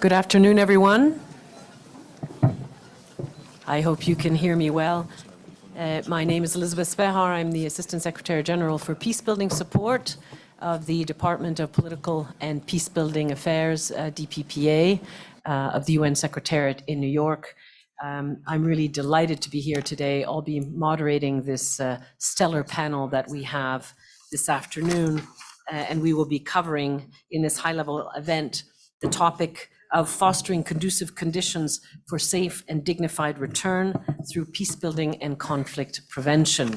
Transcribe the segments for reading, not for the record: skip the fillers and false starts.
Good afternoon, everyone. I hope you can hear me well. My name is Elizabeth Spehar. I'm the Assistant Secretary General for Peacebuilding Support of the Department of Political and Peacebuilding Affairs, DPPA, of the UN Secretariat in New York. I'm really delighted to be here today. I'll be moderating this stellar panel that we have this afternoon, and we will be covering in this high-level event the topic of fostering conducive conditions for safe and dignified return through peacebuilding and conflict prevention.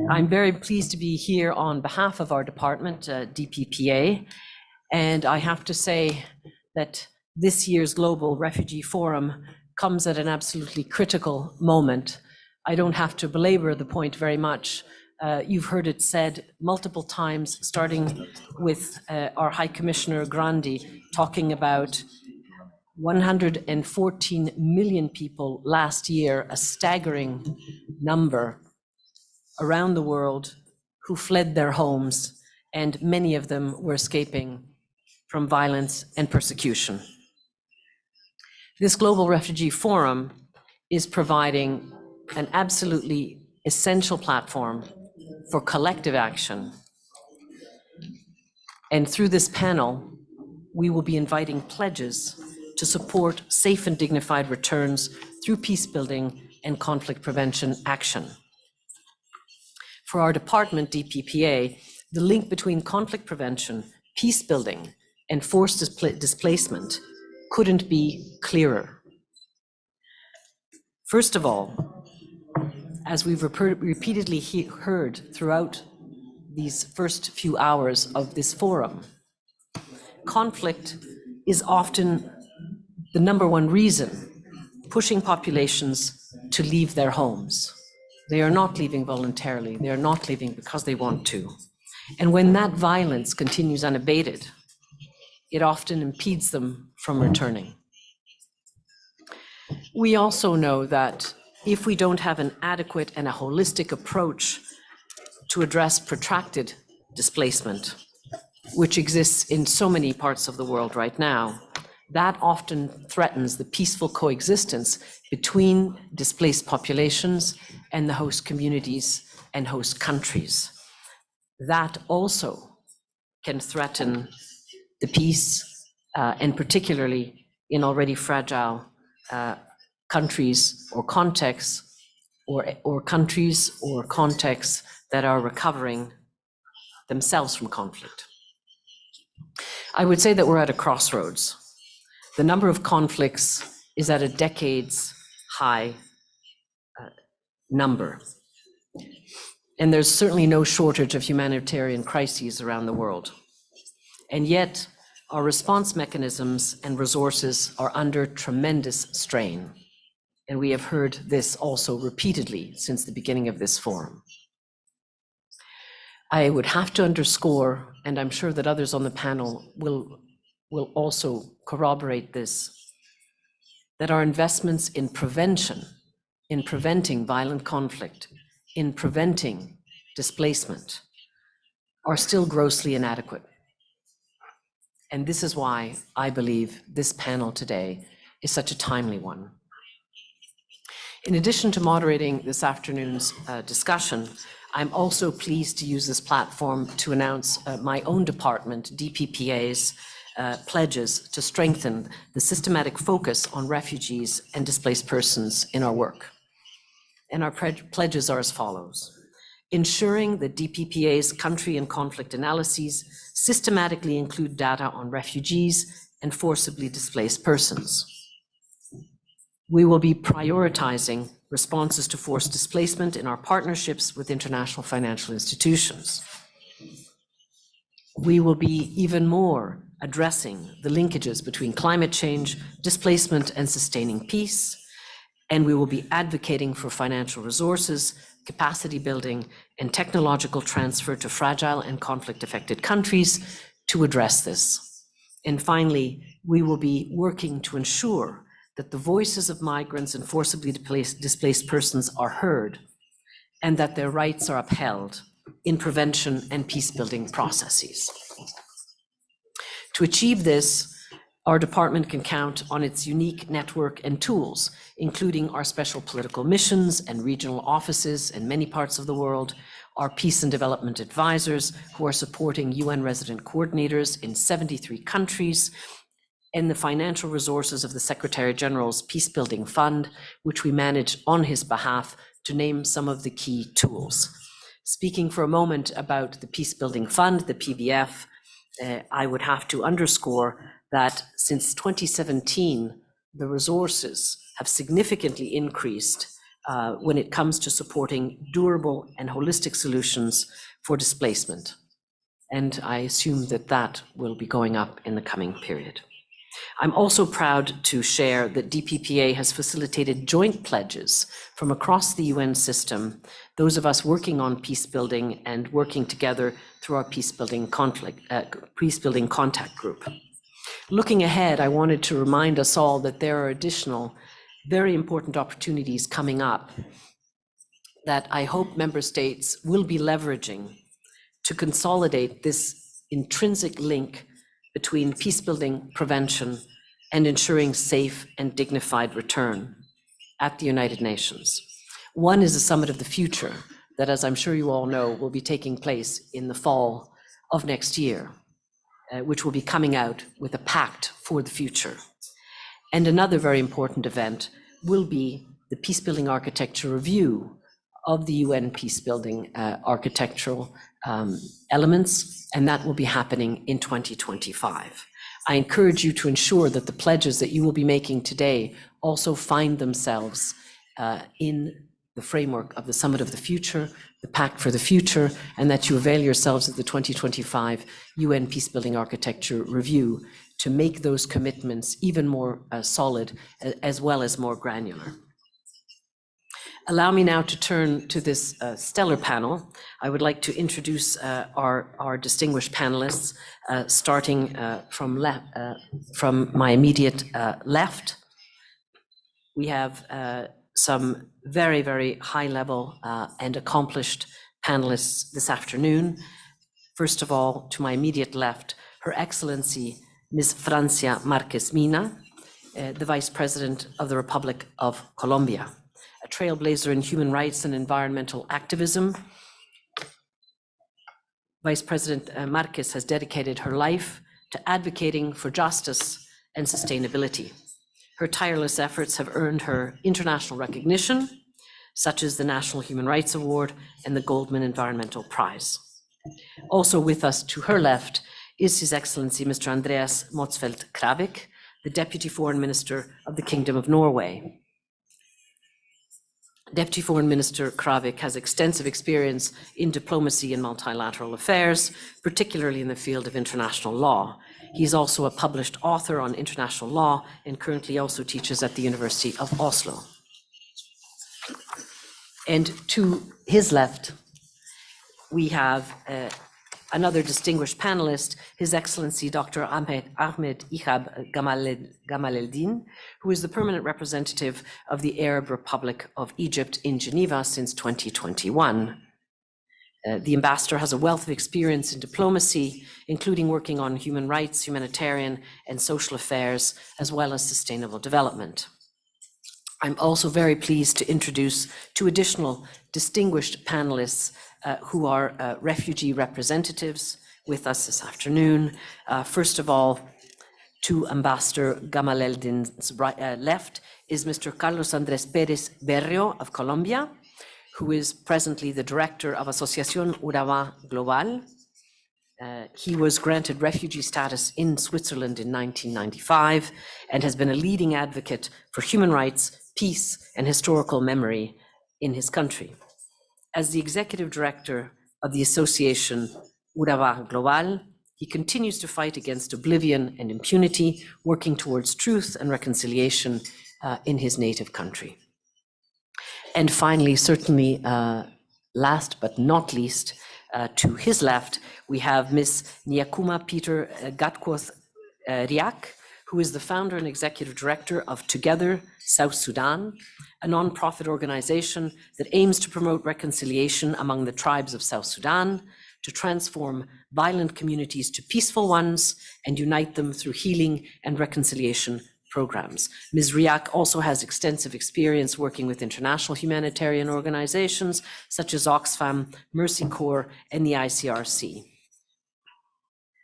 I'm very pleased to be here on behalf of our department, DPPA, and I have to say that this year's Global Refugee Forum comes at an absolutely critical moment. I don't have to belabor the point very much. You've heard it said multiple times, starting with our High Commissioner Grandi talking about 114 million people last year, a staggering number around the world who fled their homes, and many of them were escaping from violence and persecution. This Global Refugee Forum is providing an absolutely essential platform for collective action. And through this panel, we will be inviting pledges to support safe and dignified returns through peacebuilding and conflict prevention action. For our department, DPPA, the link between conflict prevention, peacebuilding, and forced displacement couldn't be clearer. First of all, as we've repeatedly heard throughout these first few hours of this forum, conflict is often the number one reason pushing populations to leave their homes. They are not leaving voluntarily, they are not leaving because they want to. And when that violence continues unabated, it often impedes them from returning. We also know that if we don't have an adequate and a holistic approach to address protracted displacement, which exists in so many parts of the world right now, that often threatens the peaceful coexistence between displaced populations and the host communities and host countries. That also can threaten the peace, and particularly in already fragile countries or contexts, or countries or contexts that are recovering themselves from conflict. I would say that we're at a crossroads. The number of conflicts is at a decades high number. And there's certainly no shortage of humanitarian crises around the world. And yet, our response mechanisms and resources are under tremendous strain. And we have heard this also repeatedly since the beginning of this forum. I would have to underscore, and I'm sure that others on the panel will also corroborate this, that our investments in prevention, in preventing violent conflict, in preventing displacement, are still grossly inadequate. And this is why I believe this panel today is such a timely one. In addition to moderating this afternoon's discussion, I'm also pleased to use this platform to announce my own department, DPPA's, pledges to strengthen the systematic focus on refugees and displaced persons in our work. And our pledges are as follows: ensuring that DPPA's country and conflict analyses systematically include data on refugees and forcibly displaced persons. We will be prioritizing responses to forced displacement in our partnerships with international financial institutions. We will be even more addressing the linkages between climate change, displacement, and sustaining peace, and we will be advocating for financial resources, capacity building, and technological transfer to fragile and conflict-affected countries to address this. And finally, we will be working to ensure that the voices of migrants and forcibly displaced persons are heard, and that their rights are upheld in prevention and peacebuilding processes. To achieve this, our department can count on its unique network and tools, including our special political missions and regional offices in many parts of the world, our peace and development advisors who are supporting UN resident coordinators in 73 countries, and the financial resources of the Secretary General's Peacebuilding Fund, which we manage on his behalf, to name some of the key tools. Speaking for a moment about the Peacebuilding Fund, the PBF, I would have to underscore that since 2017, the resources have significantly increased when it comes to supporting durable and holistic solutions for displacement. And I assume that that will be going up in the coming period. I'm also proud to share that DPPA has facilitated joint pledges from across the UN system, those of us working on peace building and working together through our peacebuilding contact group. Looking ahead, I wanted to remind us all that there are additional very important opportunities coming up that I hope member states will be leveraging to consolidate this intrinsic link between peacebuilding, prevention, and ensuring safe and dignified return at the United Nations. One is the Summit of the Future that, as I'm sure you all know, will be taking place in the fall of next year, which will be coming out with a pact for the future. And another very important event will be the Peacebuilding Architecture Review of the UN peacebuilding architectural elements, and that will be happening in 2025. I encourage you to ensure that the pledges that you will be making today also find themselves in the framework of the Summit of the Future, the Pact for the Future, and that you avail yourselves of the 2025 UN Peacebuilding Architecture Review to make those commitments even more solid as well as more granular. Allow me now to turn to this stellar panel. I would like to introduce our distinguished panelists, starting from my immediate left. We have some very, very high level and accomplished panelists this afternoon. First of all, to my immediate left, Her Excellency, Ms. Francia Marquez Mina, the Vice President of the Republic of Colombia. A trailblazer in human rights and environmental activism, Vice President Marquez has dedicated her life to advocating for justice and sustainability. Her tireless efforts have earned her international recognition, such as the National Human Rights Award and the Goldman Environmental Prize. Also with us to her left is His Excellency Mr. Andreas Motzfeldt-Kravik, the Deputy Foreign Minister of the Kingdom of Norway. Deputy Foreign Minister Kravik has extensive experience in diplomacy and multilateral affairs, particularly in the field of international law. He's also a published author on international law and currently also teaches at the University of Oslo. And to his left, we have another distinguished panelist, His Excellency Dr. Ahmed Ihab Gamaleldin, who is the permanent representative of the Arab Republic of Egypt in Geneva since 2021. The ambassador has a wealth of experience in diplomacy, including working on human rights, humanitarian and social affairs, as well as sustainable development. I'm also very pleased to introduce two additional distinguished panelists who are refugee representatives with us this afternoon. First of all, to Ambassador Gamaleldin's left is Mr. Carlos Andrés Pérez Berrio of Colombia, who is presently the director of Asociación Urabá Global. He was granted refugee status in Switzerland in 1995 and has been a leading advocate for human rights, peace, and historical memory in his country. As the executive director of the association Urabá Global, he continues to fight against oblivion and impunity, working towards truth and reconciliation in his native country. And finally, certainly last but not least, to his left, we have Ms. Nyakuma Peter Gatquoth Riak, who is the founder and executive director of Together South Sudan, a nonprofit organization that aims to promote reconciliation among the tribes of South Sudan, to transform violent communities to peaceful ones and unite them through healing and reconciliation programs. Ms. Riak also has extensive experience working with international humanitarian organizations such as Oxfam, Mercy Corps, and the ICRC.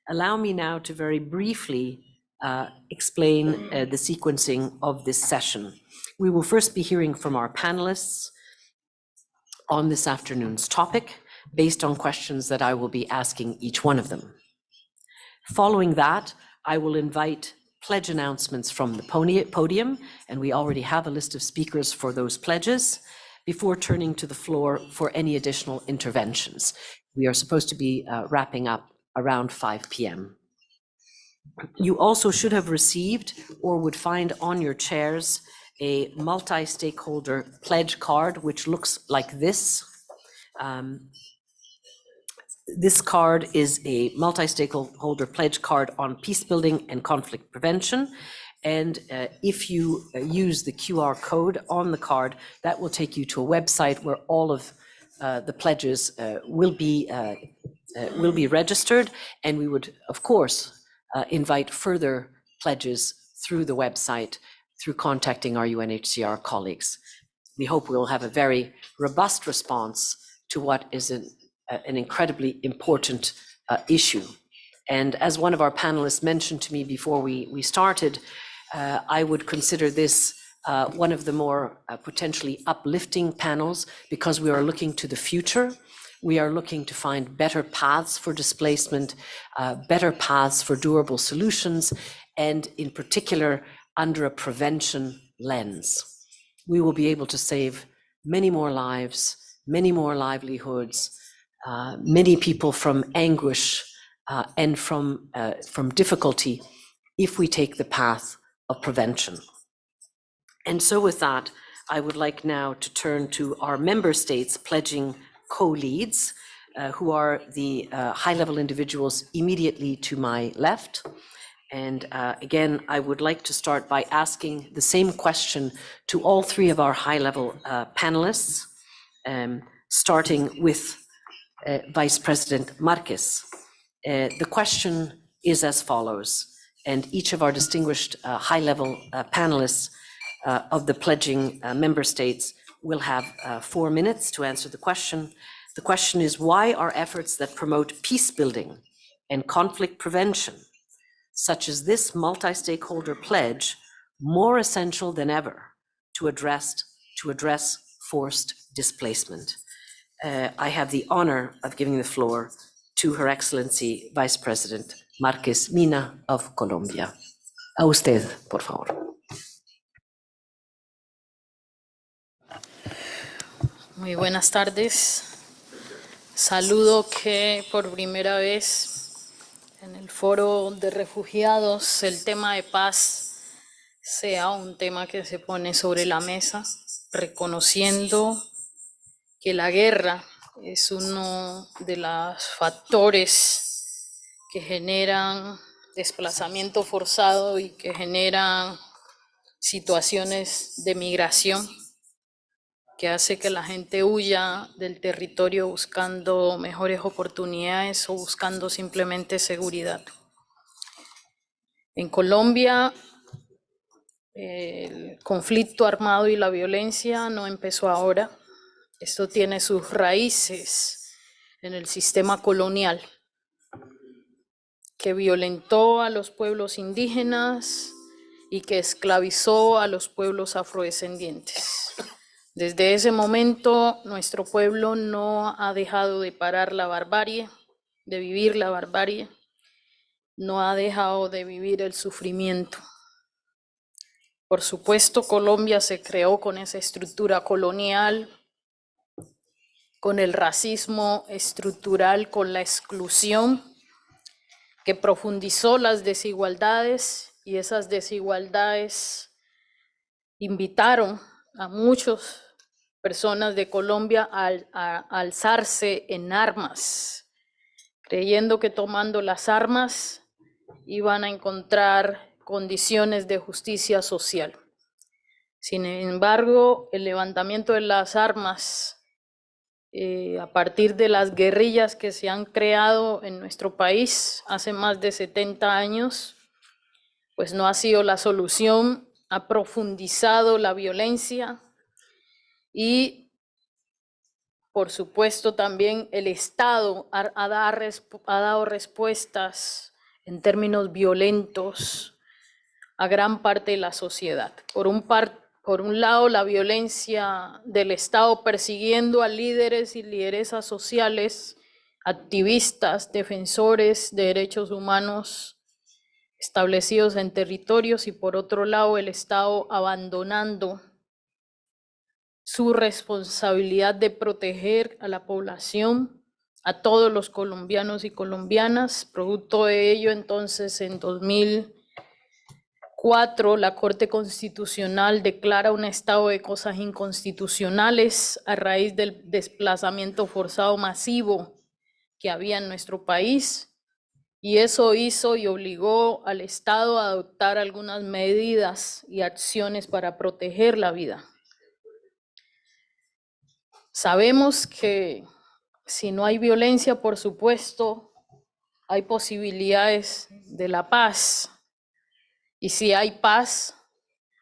Allow me now to very briefly explain the sequencing of this session. We will first be hearing from our panelists on this afternoon's topic, based on questions that I will be asking each one of them. Following that, I will invite pledge announcements from the podium, and we already have a list of speakers for those pledges, before turning to the floor for any additional interventions. We are supposed to be wrapping up around 5 p.m. You also should have received or would find on your chairs a multi-stakeholder pledge card, which looks like this. This card is a multi-stakeholder pledge card on peacebuilding and conflict prevention. And if you use the QR code on the card, that will take you to a website where all of the pledges will be registered. And we would, of course, invite further pledges through the website, through contacting our UNHCR colleagues. We hope we will have a very robust response to what is an incredibly important issue. And as one of our panelists mentioned to me before we started, I would consider this one of the more potentially uplifting panels, because we are looking to the future. We are looking to find better paths for displacement, better paths for durable solutions, and in particular, under a prevention lens. We will be able to save many more lives, many more livelihoods, many people from anguish and from difficulty if we take the path of prevention. And so with that, I would like now to turn to our member states pledging co-leads, who are the high-level individuals immediately to my left. And again, I would like to start by asking the same question to all three of our high-level panelists, starting with Vice President Marquez. The question is as follows, and each of our distinguished high-level panelists of the pledging member states will have 4 minutes to answer the question. The question is, why are efforts that promote peace building and conflict prevention, such as this multi-stakeholder pledge, more essential than ever to address forced displacement? I have the honor of giving the floor to Her Excellency Vice President Márquez Mina of Colombia. A usted, por favor. Muy buenas tardes. Saludo que por primera vez en el foro de refugiados el tema de paz sea un tema que se pone sobre la mesa, reconociendo que la guerra es uno de los factores que generan desplazamiento forzado y que generan situaciones de migración, que hace que la gente huya del territorio buscando mejores oportunidades o buscando simplemente seguridad. En Colombia, el conflicto armado y la violencia no empezó ahora. Esto tiene sus raíces en el sistema colonial, que violentó a los pueblos indígenas y que esclavizó a los pueblos afrodescendientes. Desde ese momento, nuestro pueblo no ha dejado de parar la barbarie, de vivir la barbarie, no ha dejado de vivir el sufrimiento. Por supuesto, Colombia se creó con esa estructura colonial, con el racismo estructural, con la exclusión, que profundizó las desigualdades, y esas desigualdades invitaron a muchas personas de Colombia a alzarse en armas, creyendo que tomando las armas iban a encontrar condiciones de justicia social. Sin embargo, el levantamiento de las armas a partir de las guerrillas que se han creado en nuestro país hace más de 70 años, pues no ha sido la solución, ha profundizado la violencia y, por supuesto, también el Estado ha dado respuestas en términos violentos a gran parte de la sociedad. Por un lado, la violencia del Estado persiguiendo a líderes y lideresas sociales, activistas, defensores de derechos humanos establecidos en territorios, y por otro lado, el Estado abandonando su responsabilidad de proteger a la población, a todos los colombianos y colombianas. Producto de ello, entonces, en 2004, la Corte Constitucional declara un estado de cosas inconstitucionales a raíz del desplazamiento forzado masivo que había en nuestro país, y eso hizo y obligó al Estado a adoptar algunas medidas y acciones para proteger la vida. Sabemos que si no hay violencia, por supuesto, hay posibilidades de la paz. Y si hay paz,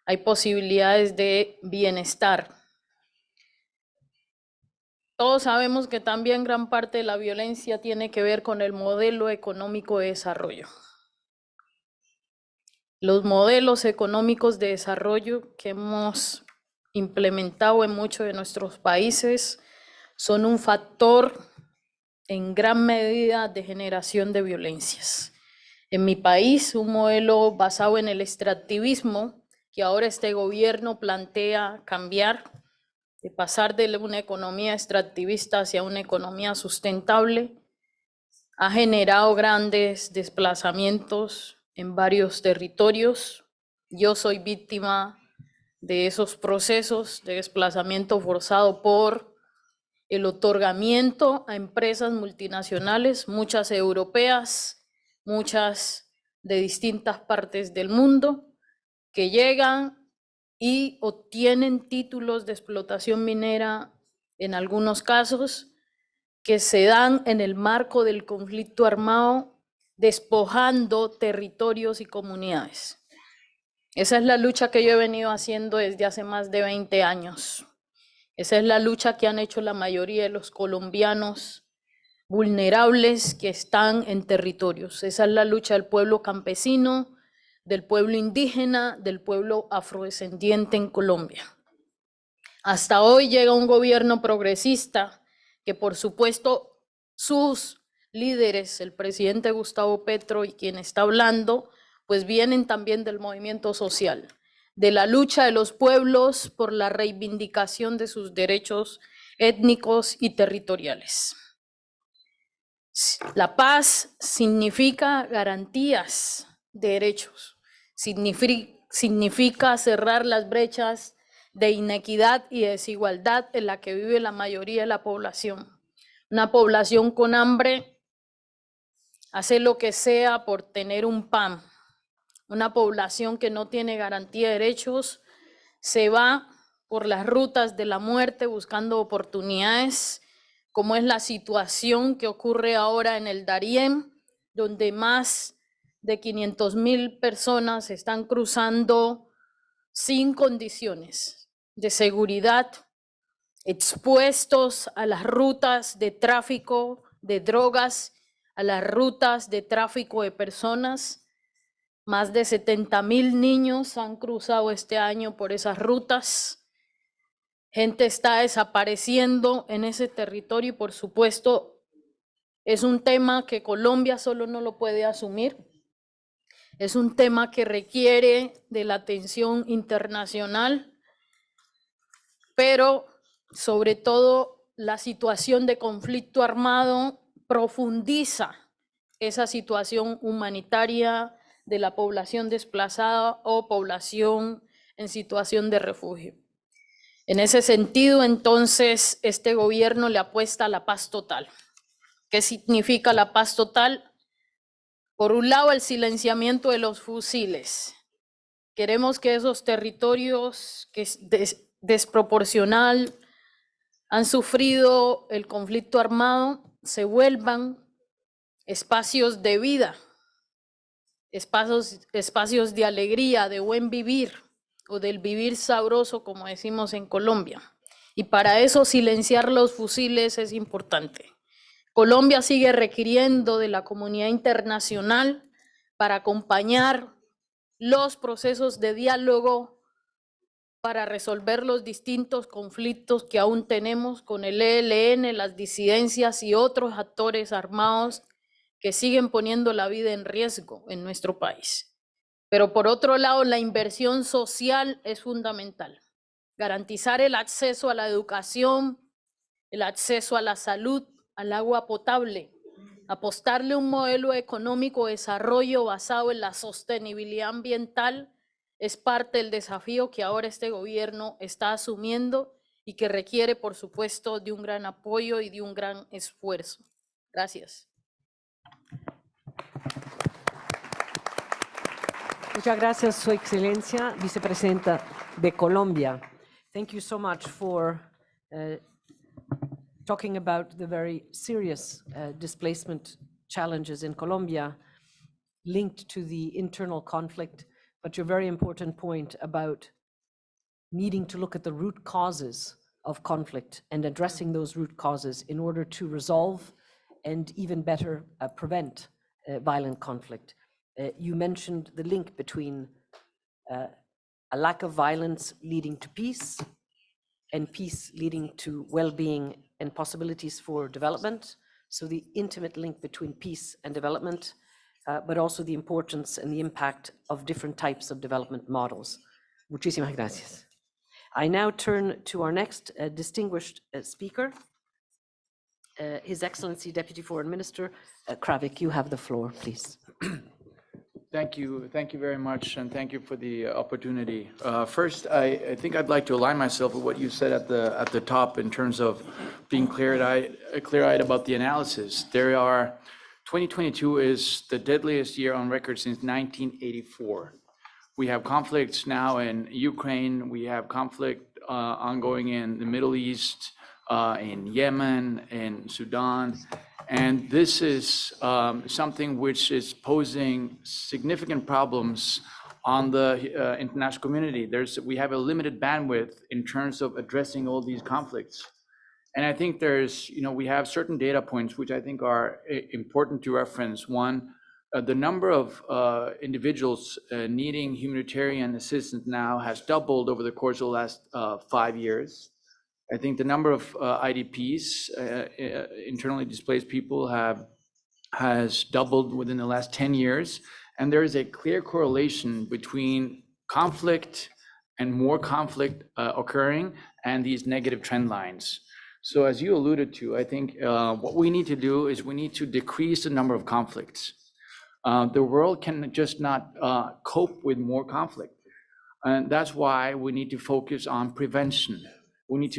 hay posibilidades de bienestar. Todos sabemos que también gran parte de la violencia tiene que ver con el modelo económico de desarrollo. Los modelos económicos de desarrollo que hemos implementado en muchos de nuestros países son un factor en gran medida de generación de violencias. En mi país, un modelo basado en el extractivismo, que ahora este gobierno plantea cambiar, de pasar de una economía extractivista hacia una economía sustentable, ha generado grandes desplazamientos en varios territorios. Yo soy víctima de esos procesos de desplazamiento forzado por el otorgamiento a empresas multinacionales, muchas europeas, muchas de distintas partes del mundo, que llegan y obtienen títulos de explotación minera, en algunos casos, que se dan en el marco del conflicto armado, despojando territorios y comunidades. Esa es la lucha que yo he venido haciendo desde hace más de 20 años. Esa es la lucha que han hecho la mayoría de los colombianos vulnerables que están en territorios. Esa es la lucha del pueblo campesino, del pueblo indígena, del pueblo afrodescendiente en Colombia. Hasta hoy llega un gobierno progresista que, por supuesto, sus líderes, el presidente Gustavo Petro y quien está hablando, pues vienen también del movimiento social, de la lucha de los pueblos por la reivindicación de sus derechos étnicos y territoriales. La paz significa garantías de derechos, significa cerrar las brechas de inequidad y desigualdad en la que vive la mayoría de la población. Una población con hambre hace lo que sea por tener un pan. Una población que no tiene garantía de derechos se va por las rutas de la muerte buscando oportunidades, como es la situación que ocurre ahora en el Darién, donde más de 500,000 personas están cruzando sin condiciones de seguridad, expuestos a las rutas de tráfico de drogas, a las rutas de tráfico de personas. Más de 70,000 niños han cruzado este año por esas rutas. Gente está desapareciendo en ese territorio y, por supuesto, es un tema que Colombia solo no lo puede asumir. Es un tema que requiere de la atención internacional, pero sobre todo la situación de conflicto armado profundiza esa situación humanitaria de la población desplazada o población en situación de refugio. En ese sentido, entonces, este gobierno le apuesta a la paz total. ¿Qué significa la paz total? Por un lado, el silenciamiento de los fusiles. Queremos que esos territorios, que es desproporcional han sufrido el conflicto armado se vuelvan espacios de vida, espacios de alegría, de buen vivir o del vivir sabroso, como decimos en Colombia. Y para eso silenciar los fusiles es importante. Colombia sigue requiriendo de la comunidad internacional para acompañar los procesos de diálogo para resolver los distintos conflictos que aún tenemos con el ELN, las disidencias y otros actores armados que siguen poniendo la vida en riesgo en nuestro país. Pero por otro lado, la inversión social es fundamental. Garantizar el acceso a la educación, el acceso a la salud, al agua potable, apostarle un modelo económico de desarrollo basado en la sostenibilidad ambiental es parte del desafío que ahora este gobierno está asumiendo y que requiere, por supuesto, de un gran apoyo y de un gran esfuerzo. Gracias. Muchas gracias, Su Excelencia, Vicepresidenta de Colombia. Thank you so much for talking about the very serious displacement challenges in Colombia linked to the internal conflict, but your very important point about needing to look at the root causes of conflict and addressing those root causes in order to resolve and even better prevent violent conflict. You mentioned the link between a lack of violence leading to peace and peace leading to well-being and possibilities for development. So the intimate link between peace and development, but also the importance and the impact of different types of development models. Muchísimas gracias. I now turn to our next distinguished speaker, His Excellency Deputy Foreign Minister Kravik. You have the floor, please. Thank you very much, and thank you for the opportunity. First, I think I'd like to align myself with what you said at the top in terms of being clear-eyed about the analysis. 2022 is the deadliest year on record since 1984. We have conflicts now in Ukraine. We have conflict ongoing in the Middle East, in Yemen, in Sudan. And this is something which is posing significant problems on the international community. We have a limited bandwidth in terms of addressing all these conflicts. And I think we have certain data points which I think are important to reference. One, the number of individuals needing humanitarian assistance now has doubled over the course of the last 5 years. I think the number of IDPs, internally displaced people, has doubled within the last 10 years. And there is a clear correlation between conflict and more conflict occurring and these negative trend lines. So as you alluded to, I think what we need to do is we need to decrease the number of conflicts. The world can just not cope with more conflict. And that's why we need to focus on prevention. We need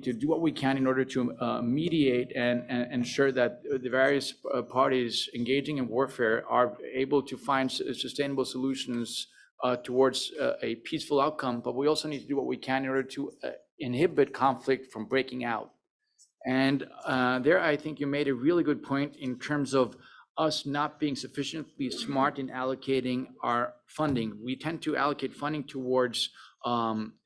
to do what we can in order to mediate and ensure that the various parties engaging in warfare are able to find sustainable solutions towards a peaceful outcome. But we also need to do what we can in order to inhibit conflict from breaking out. And there, I think you made a really good point in terms of us not being sufficiently smart in allocating our funding. We tend to allocate funding towards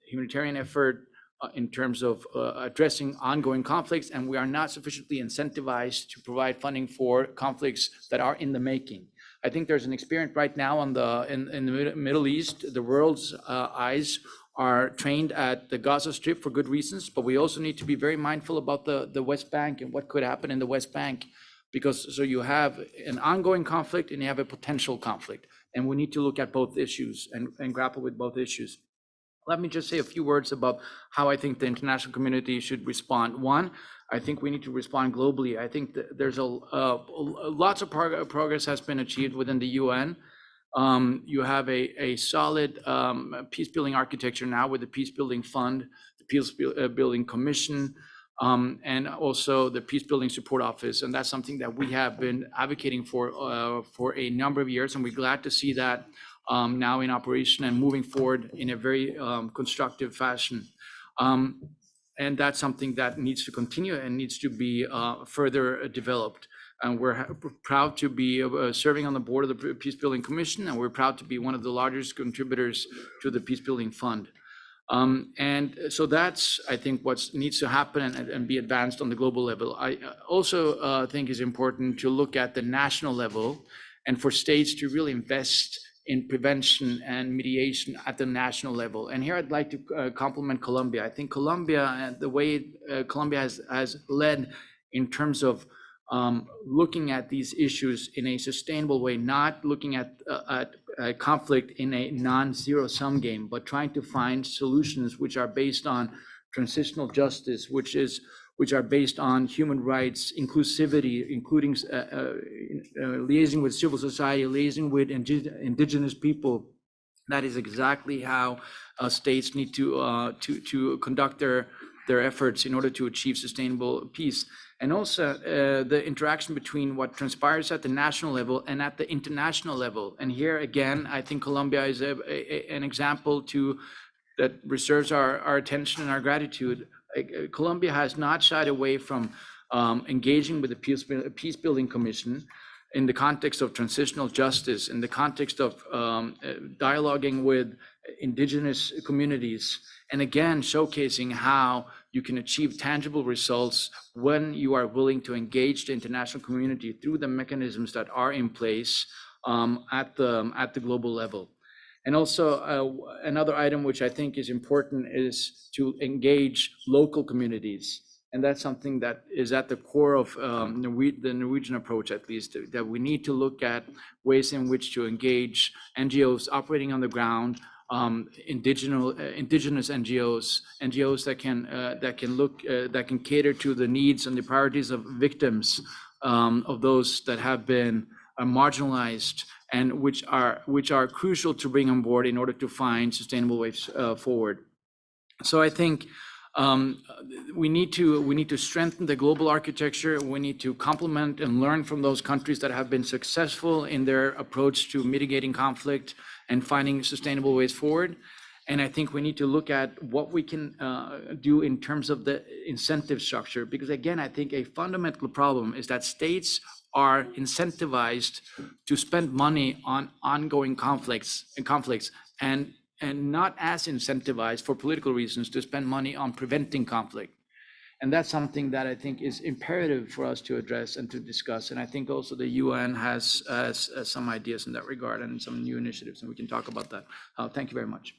humanitarian effort, in terms of addressing ongoing conflicts, and we are not sufficiently incentivized to provide funding for conflicts that are in the making. I think there's an experience right now in the Middle East. The world's eyes are trained at the Gaza Strip for good reasons, but we also need to be very mindful about the West Bank and what could happen in the West Bank, because so you have an ongoing conflict and you have a potential conflict, and we need to look at both issues and grapple with both issues. Let me just say a few words about how I think the international community should respond. One, I think we need to respond globally. I think that there's lots of progress has been achieved within the UN. You have a solid peace-building architecture now with the Peacebuilding Fund, the Peacebuilding Commission, and also the Peacebuilding Support Office. And that's something that we have been advocating for a number of years, and we're glad to see that now in operation and moving forward in a very constructive fashion. And that's something that needs to continue and needs to be further developed. And we're proud to be serving on the board of the Peacebuilding Commission, and we're proud to be one of the largest contributors to the Peacebuilding Fund. And so that's, I think, what needs to happen and be advanced on the global level. I also think it's important to look at the national level and for states to really invest in prevention and mediation at the national level. And here I'd like to compliment Colombia. I think Colombia and the way Colombia has led in terms of looking at these issues in a sustainable way, not looking at conflict in a non-zero-sum game, but trying to find solutions which are based on transitional justice, which are based on human rights, inclusivity, including liaising with civil society, liaising with indigenous people. That is exactly how states need to conduct their efforts in order to achieve sustainable peace. And also the interaction between what transpires at the national level and at the international level. And here again, I think Colombia is an example that reserves our attention and our gratitude. Colombia has not shied away from engaging with the Peacebuilding Commission in the context of transitional justice, in the context of dialoguing with indigenous communities, and again, showcasing how you can achieve tangible results when you are willing to engage the international community through the mechanisms that are in place at the global level. And also another item which I think is important is to engage local communities. And that's something that is at the core of the Norwegian approach, at least, that we need to look at ways in which to engage NGOs operating on the ground, indigenous NGOs that can cater to the needs and the priorities of victims, of those that have been marginalized, and which are crucial to bring on board in order to find sustainable ways forward. So I think we need to strengthen the global architecture. We need to complement and learn from those countries that have been successful in their approach to mitigating conflict and finding sustainable ways forward. And I think we need to look at what we can do in terms of the incentive structure, because again, I think a fundamental problem is that states are incentivized to spend money on ongoing conflicts and not as incentivized for political reasons to spend money on preventing conflict. And that's something that I think is imperative for us to address and to discuss. And I think also the UN has some ideas in that regard and some new initiatives, and we can talk about that. Thank you very much.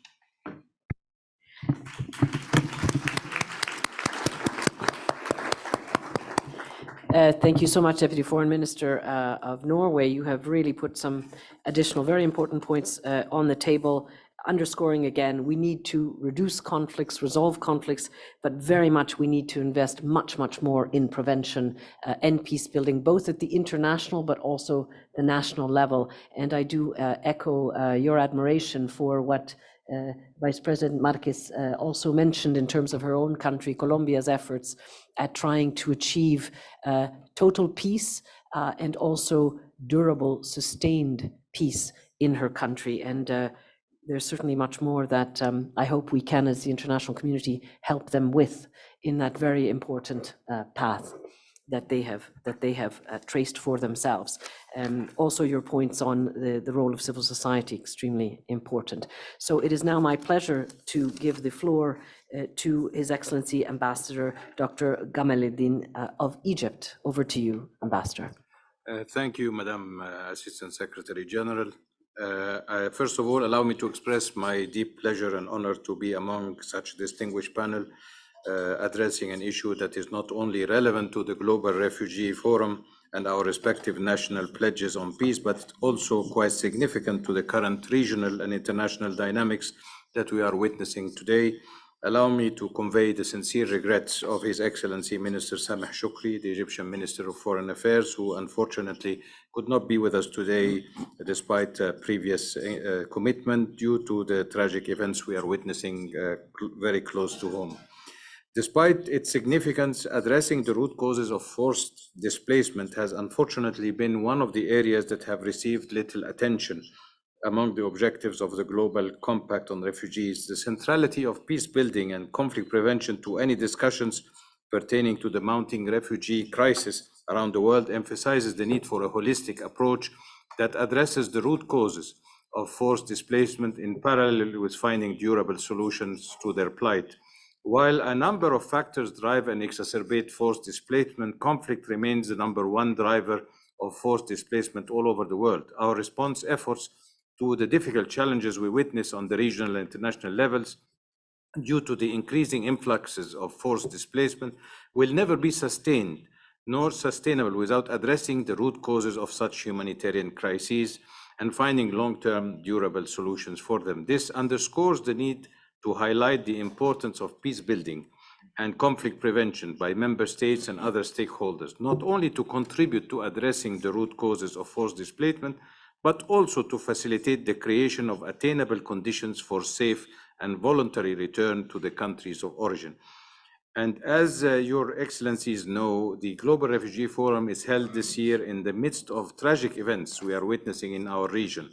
Thank you so much, Deputy Foreign Minister of Norway. You have really put some additional very important points on the table, underscoring again, we need to reduce conflicts, resolve conflicts, but very much we need to invest much, much more in prevention and peace building, both at the international but also the national level. And I do echo your admiration for what Vice President Marquez also mentioned in terms of her own country, Colombia's efforts at trying to achieve total peace and also durable, sustained peace in her country. And there's certainly much more that I hope we can, as the international community, help them with in that very important path that they have traced for themselves. Also your points on the role of civil society, extremely important. So it is now my pleasure to give the floor to His Excellency Ambassador Dr. Gamaleddin of Egypt. Over to you, Ambassador. Thank you, Madam Assistant Secretary General. First of all, allow me to express my deep pleasure and honor to be among such a distinguished panel addressing an issue that is not only relevant to the Global Refugee Forum and our respective national pledges on peace, but also quite significant to the current regional and international dynamics that we are witnessing today. Allow me to convey the sincere regrets of His Excellency Minister Sameh Shoukry, the Egyptian Minister of Foreign Affairs, who unfortunately could not be with us today despite previous commitment due to the tragic events we are witnessing very close to home. Despite its significance, addressing the root causes of forced displacement has unfortunately been one of the areas that have received little attention among the objectives of the Global Compact on Refugees. The centrality of peace building and conflict prevention to any discussions pertaining to the mounting refugee crisis around the world emphasizes the need for a holistic approach that addresses the root causes of forced displacement in parallel with finding durable solutions to their plight. While a number of factors drive and exacerbate forced displacement, conflict remains the number one driver of forced displacement all over the world. Our response efforts to the difficult challenges we witness on the regional and international levels due to the increasing influxes of forced displacement will never be sustained nor sustainable without addressing the root causes of such humanitarian crises and finding long-term durable solutions for them. This underscores the need to highlight the importance of peace building and conflict prevention by member states and other stakeholders, not only to contribute to addressing the root causes of forced displacement, but also to facilitate the creation of attainable conditions for safe and voluntary return to the countries of origin. And as your excellencies know, the Global Refugee Forum is held this year in the midst of tragic events we are witnessing in our region.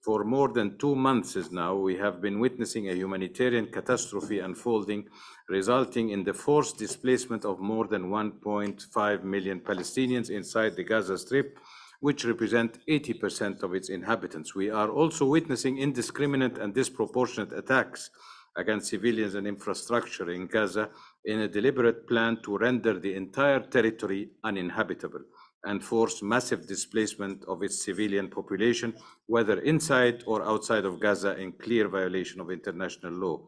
For more than 2 months now, we have been witnessing a humanitarian catastrophe unfolding, resulting in the forced displacement of more than 1.5 million Palestinians inside the Gaza Strip, which represent 80% of its inhabitants. We are also witnessing indiscriminate and disproportionate attacks against civilians and infrastructure in Gaza in a deliberate plan to render the entire territory uninhabitable and force massive displacement of its civilian population, whether inside or outside of Gaza, in clear violation of international law.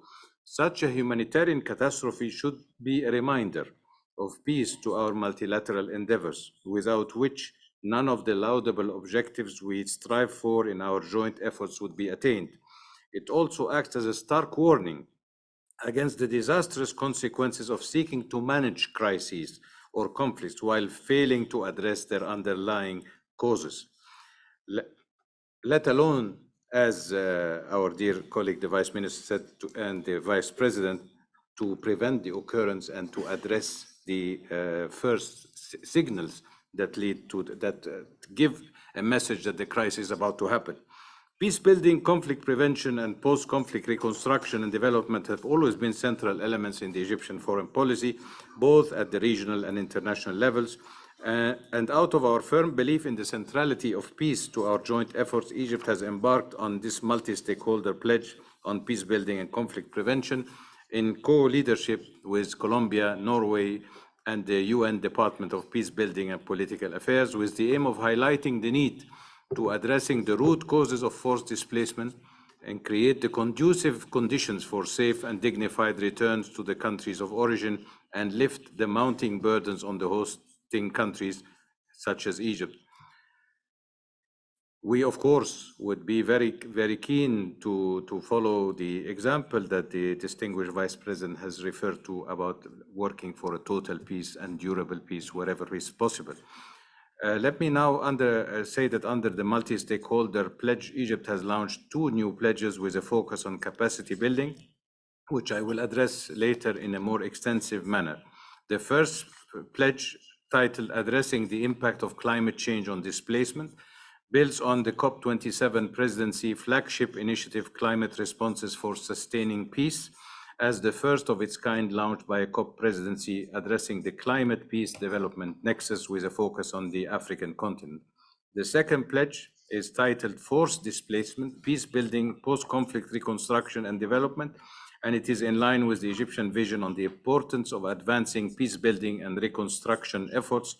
Such a humanitarian catastrophe should be a reminder of peace to our multilateral endeavors, without which none of the laudable objectives we strive for in our joint efforts would be attained. It also acts as a stark warning against the disastrous consequences of seeking to manage crises or conflicts while failing to address their underlying causes. Let alone, as our dear colleague, the Vice Minister said, and the Vice President, to prevent the occurrence and to address the first signals that lead to that give a message that the crisis is about to happen. Peace building, conflict prevention, and post-conflict reconstruction and development have always been central elements in the Egyptian foreign policy, both at the regional and international levels. And out of our firm belief in the centrality of peace to our joint efforts, Egypt has embarked on this multi-stakeholder pledge on peace building and conflict prevention in co-leadership with Colombia, Norway, and the UN Department of Peace Building and Political Affairs, with the aim of highlighting the need to addressing the root causes of forced displacement and create the conducive conditions for safe and dignified returns to the countries of origin and lift the mounting burdens on the hosting countries such as Egypt. We, of course, would be very keen to follow the example that the distinguished Vice President has referred to about working for a total peace and durable peace wherever is possible. Let me now say that under the multi-stakeholder pledge, Egypt has launched 2 new pledges with a focus on capacity building, which I will address later in a more extensive manner. The first pledge, titled Addressing the Impact of Climate Change on Displacement, builds on the COP27 presidency flagship initiative, Climate Responses for Sustaining Peace, as the first of its kind launched by a COP presidency addressing the climate peace development nexus with a focus on the African continent. The second pledge is titled Forced Displacement, Peace Building, Post-Conflict Reconstruction and Development, and it is in line with the Egyptian vision on the importance of advancing peace building and reconstruction efforts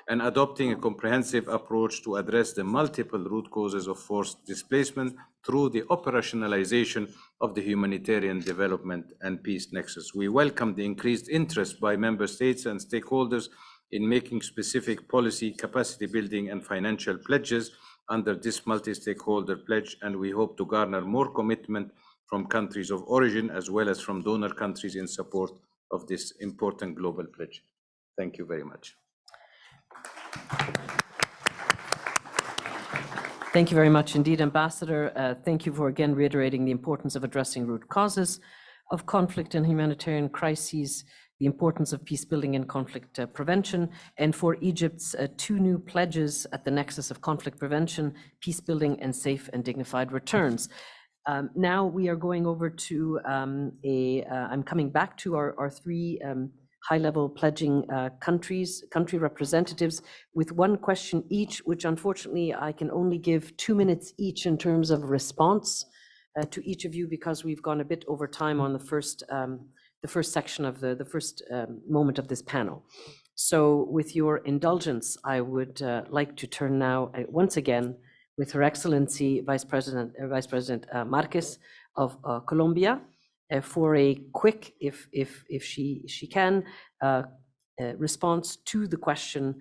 and adopting a comprehensive approach to address the multiple root causes of forced displacement through the operationalization of the humanitarian development and peace nexus. We welcome the increased interest by member states and stakeholders in making specific policy, capacity building, and financial pledges under this multi-stakeholder pledge, and we hope to garner more commitment from countries of origin as well as from donor countries in support of this important global pledge. Thank you very much. Thank you very much indeed, Ambassador. Thank you for again reiterating the importance of addressing root causes of conflict and humanitarian crises. the importance of peace building and conflict prevention, and for Egypt's 2 new pledges at the nexus of conflict prevention, peace building, and safe and dignified returns. Now we are going over to I'm coming back to our 3 high-level pledging country representatives with 1 question each, which unfortunately I can only give 2 minutes each in terms of response to each of you, because we've gone a bit over time on the first section of the first moment of this panel. So with your indulgence, I would like to turn now once again with Her Excellency Vice President Marquez of Colombia for a quick, if she can, response to the question,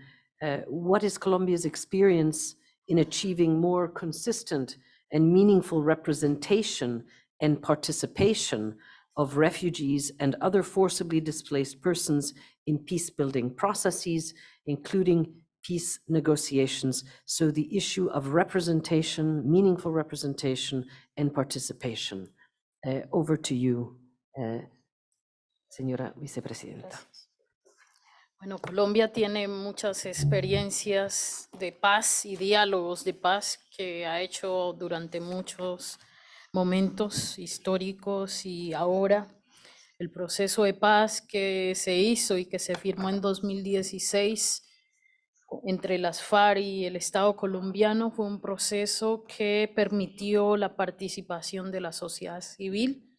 what is Colombia's experience in achieving more consistent and meaningful representation and participation of refugees and other forcibly displaced persons in peace-building processes, including peace negotiations? So the issue of representation, meaningful representation and participation. Over to you, señora vicepresidenta. Bueno, Colombia tiene muchas experiencias de paz y diálogos de paz que ha hecho durante muchos momentos históricos, y ahora el proceso de paz que se hizo y que se firmó en 2016 entre las FARC y el Estado colombiano fue un proceso que permitió la participación de la sociedad civil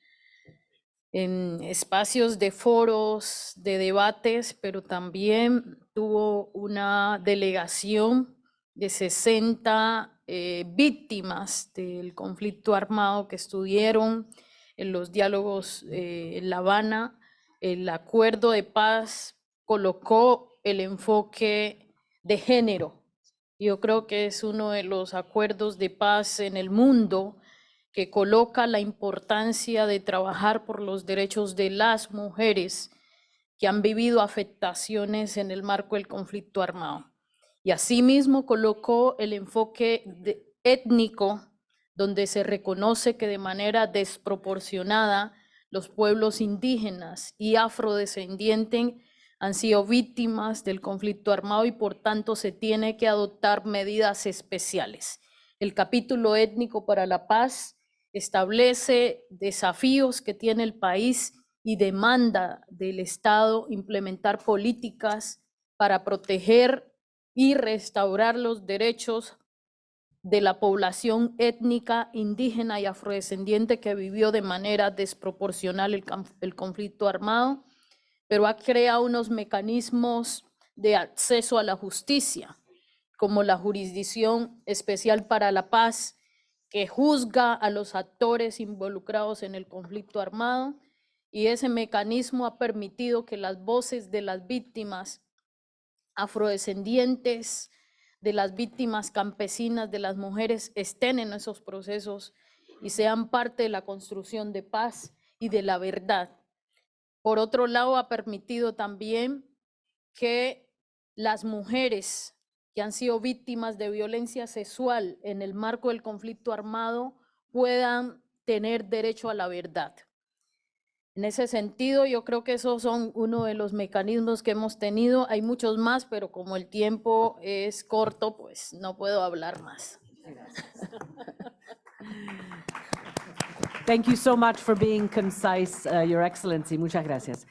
en espacios de foros, de debates, pero también tuvo una delegación de 60 víctimas del conflicto armado que estuvieron en los diálogos en La Habana. El acuerdo de paz colocó el enfoque de género. Yo creo que es uno de los acuerdos de paz en el mundo que coloca la importancia de trabajar por los derechos de las mujeres que han vivido afectaciones en el marco del conflicto armado. Y asimismo colocó el enfoque étnico, donde se reconoce que de manera desproporcionada los pueblos indígenas y afrodescendientes han sido víctimas del conflicto armado y por tanto se tiene que adoptar medidas especiales. El capítulo étnico para la paz establece desafíos que tiene el país y demanda del Estado implementar políticas para proteger y restaurar los derechos de la población étnica indígena y afrodescendiente que vivió de manera desproporcional el conflicto armado, pero ha creado unos mecanismos de acceso a la justicia, como la Jurisdicción Especial para la Paz, que juzga a los actores involucrados en el conflicto armado, y ese mecanismo ha permitido que las voces de las víctimas afrodescendientes, de las víctimas campesinas, de las mujeres, estén en esos procesos y sean parte de la construcción de paz y de la verdad. Por otro lado, ha permitido también que las mujeres que han sido víctimas de violencia sexual en el marco del conflicto armado puedan tener derecho a la verdad. En ese sentido, yo creo que esos son uno de los mecanismos que hemos tenido. Hay muchos más, pero como el tiempo es corto, pues no puedo hablar más. Thank you so much for being concise, Your Excellency. Muchas gracias.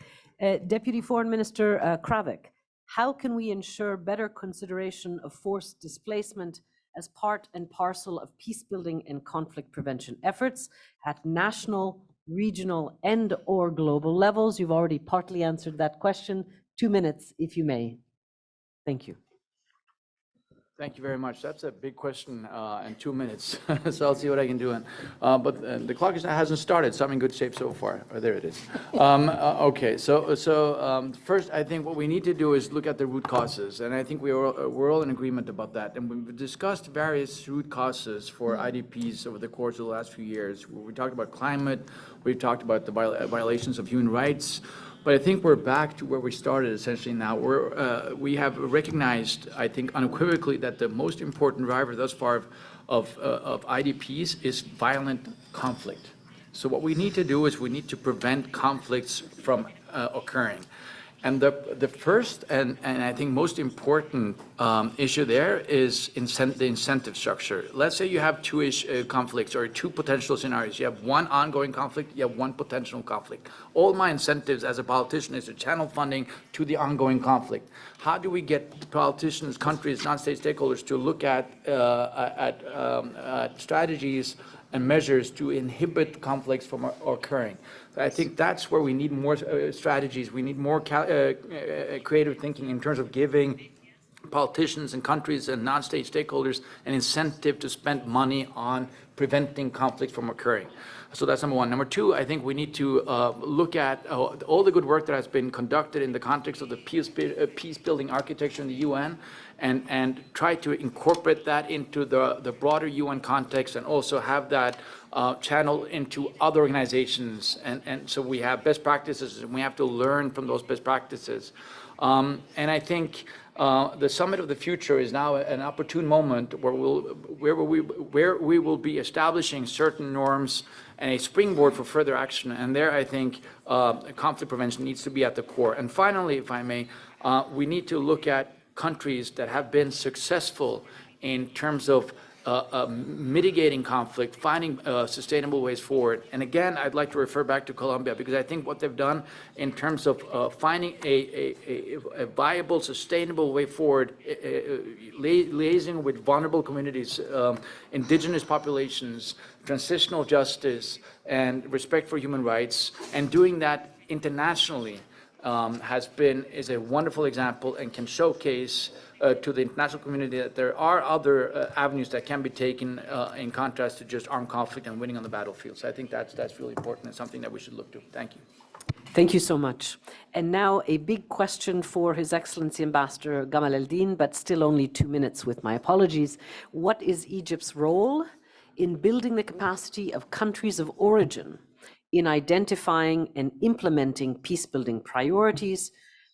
Deputy Foreign Minister Kravik, how can we ensure better consideration of forced displacement as part and parcel of peace-building and conflict prevention efforts at national, regional, and/or global levels? You've already partly answered that question. 2 minutes, if you may. Thank you. Thank you very much. That's a big question in 2 minutes, so I'll see what I can do. But the clock hasn't started, so I'm in good shape so far. Oh, there it is. Okay, so first, I think what we need to do is look at the root causes, and I think we're all in agreement about that. And we've discussed various root causes for IDPs over the course of the last few years. We talked about climate, we've talked about the violations of human rights. But I think we're back to where we started essentially now. We have recognized, I think unequivocally, that the most important driver thus far of IDPs is violent conflict. So what we need to do is we need to prevent conflicts from occurring. And the first and I think most important issue there is the incentive structure. Let's say you have two conflicts or two potential scenarios. You have one ongoing conflict, you have one potential conflict. All my incentives as a politician is to channel funding to the ongoing conflict. How do we get politicians, countries, non-state stakeholders to look at strategies and measures to inhibit conflicts from occurring? I think that's where we need more strategies. We need more creative thinking in terms of giving politicians and countries and non-state stakeholders an incentive to spend money on preventing conflict from occurring. So that's number one. Number two, I think we need to look at all the good work that has been conducted in the context of the peace-building architecture in the UN and try to incorporate that into the broader UN context and also have that channel into other organizations. And so we have best practices and we have to learn from those best practices. And I think the Summit of the Future is now an opportune moment where we will be establishing certain norms and a springboard for further action. And there, I think conflict prevention needs to be at the core. And finally, if I may, we need to look at countries that have been successful in terms of mitigating conflict, finding sustainable ways forward. And again, I'd like to refer back to Colombia because I think what they've done in terms of finding a viable, sustainable way forward, liaising with vulnerable communities, indigenous populations, transitional justice, and respect for human rights, and doing that internationally is a wonderful example and can showcase to the international community that there are other avenues that can be taken in contrast to just armed conflict and winning on the battlefield. So I think that's really important and something that we should look to. Thank you. Thank you so much. And now a big question for His Excellency Ambassador Gamal El-Din, but still only 2 minutes with my apologies. What is Egypt's role in building the capacity of countries of origin in identifying and implementing peace-building priorities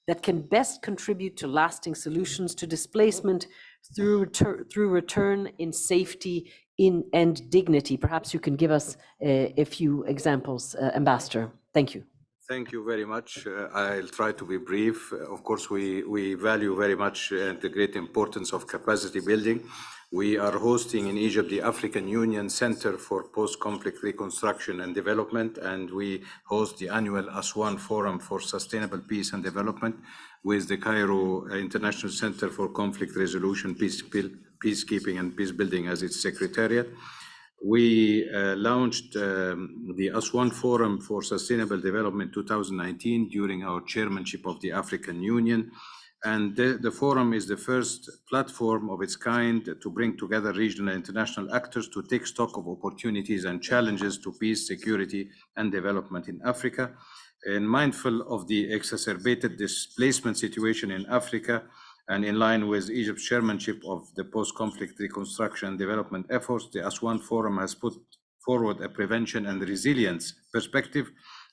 that can best contribute to lasting solutions to displacement through return in safety and dignity? Perhaps you can give us a few examples, Ambassador. Thank you. Thank you very much. I'll try to be brief. Of course, we value very much the great importance of capacity building. We are hosting in Egypt the African Union Center for Post-Conflict Reconstruction and Development, and we host the annual Aswan Forum for Sustainable Peace and Development with the Cairo International Center for Conflict Resolution, Peacekeeping and Peacebuilding as its secretariat. We launched the Aswan Forum for Sustainable Development 2019 during our chairmanship of the African Union. And the forum is the first platform of its kind to bring together regional and international actors to take stock of opportunities and challenges to peace, security, and development in Africa. And mindful of the exacerbated displacement situation in Africa, and in line with Egypt's chairmanship of the post-conflict reconstruction and development efforts, the Aswan Forum has put forward a prevention and resilience perspective,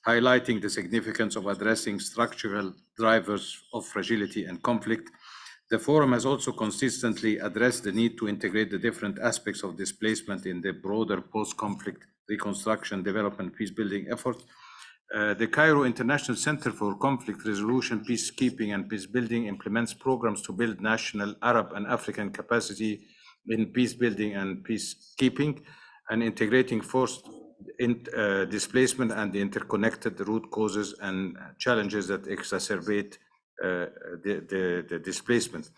highlighting the significance of addressing structural drivers of fragility and conflict. The forum has also consistently addressed the need to integrate the different aspects of displacement in the broader post-conflict reconstruction, development, peacebuilding effort. The Cairo International Center for Conflict Resolution, Peacekeeping and Peacebuilding implements programs to build national Arab and African capacity in peacebuilding and peacekeeping, and integrating forced displacement and the interconnected root causes and challenges that exacerbate the displacement.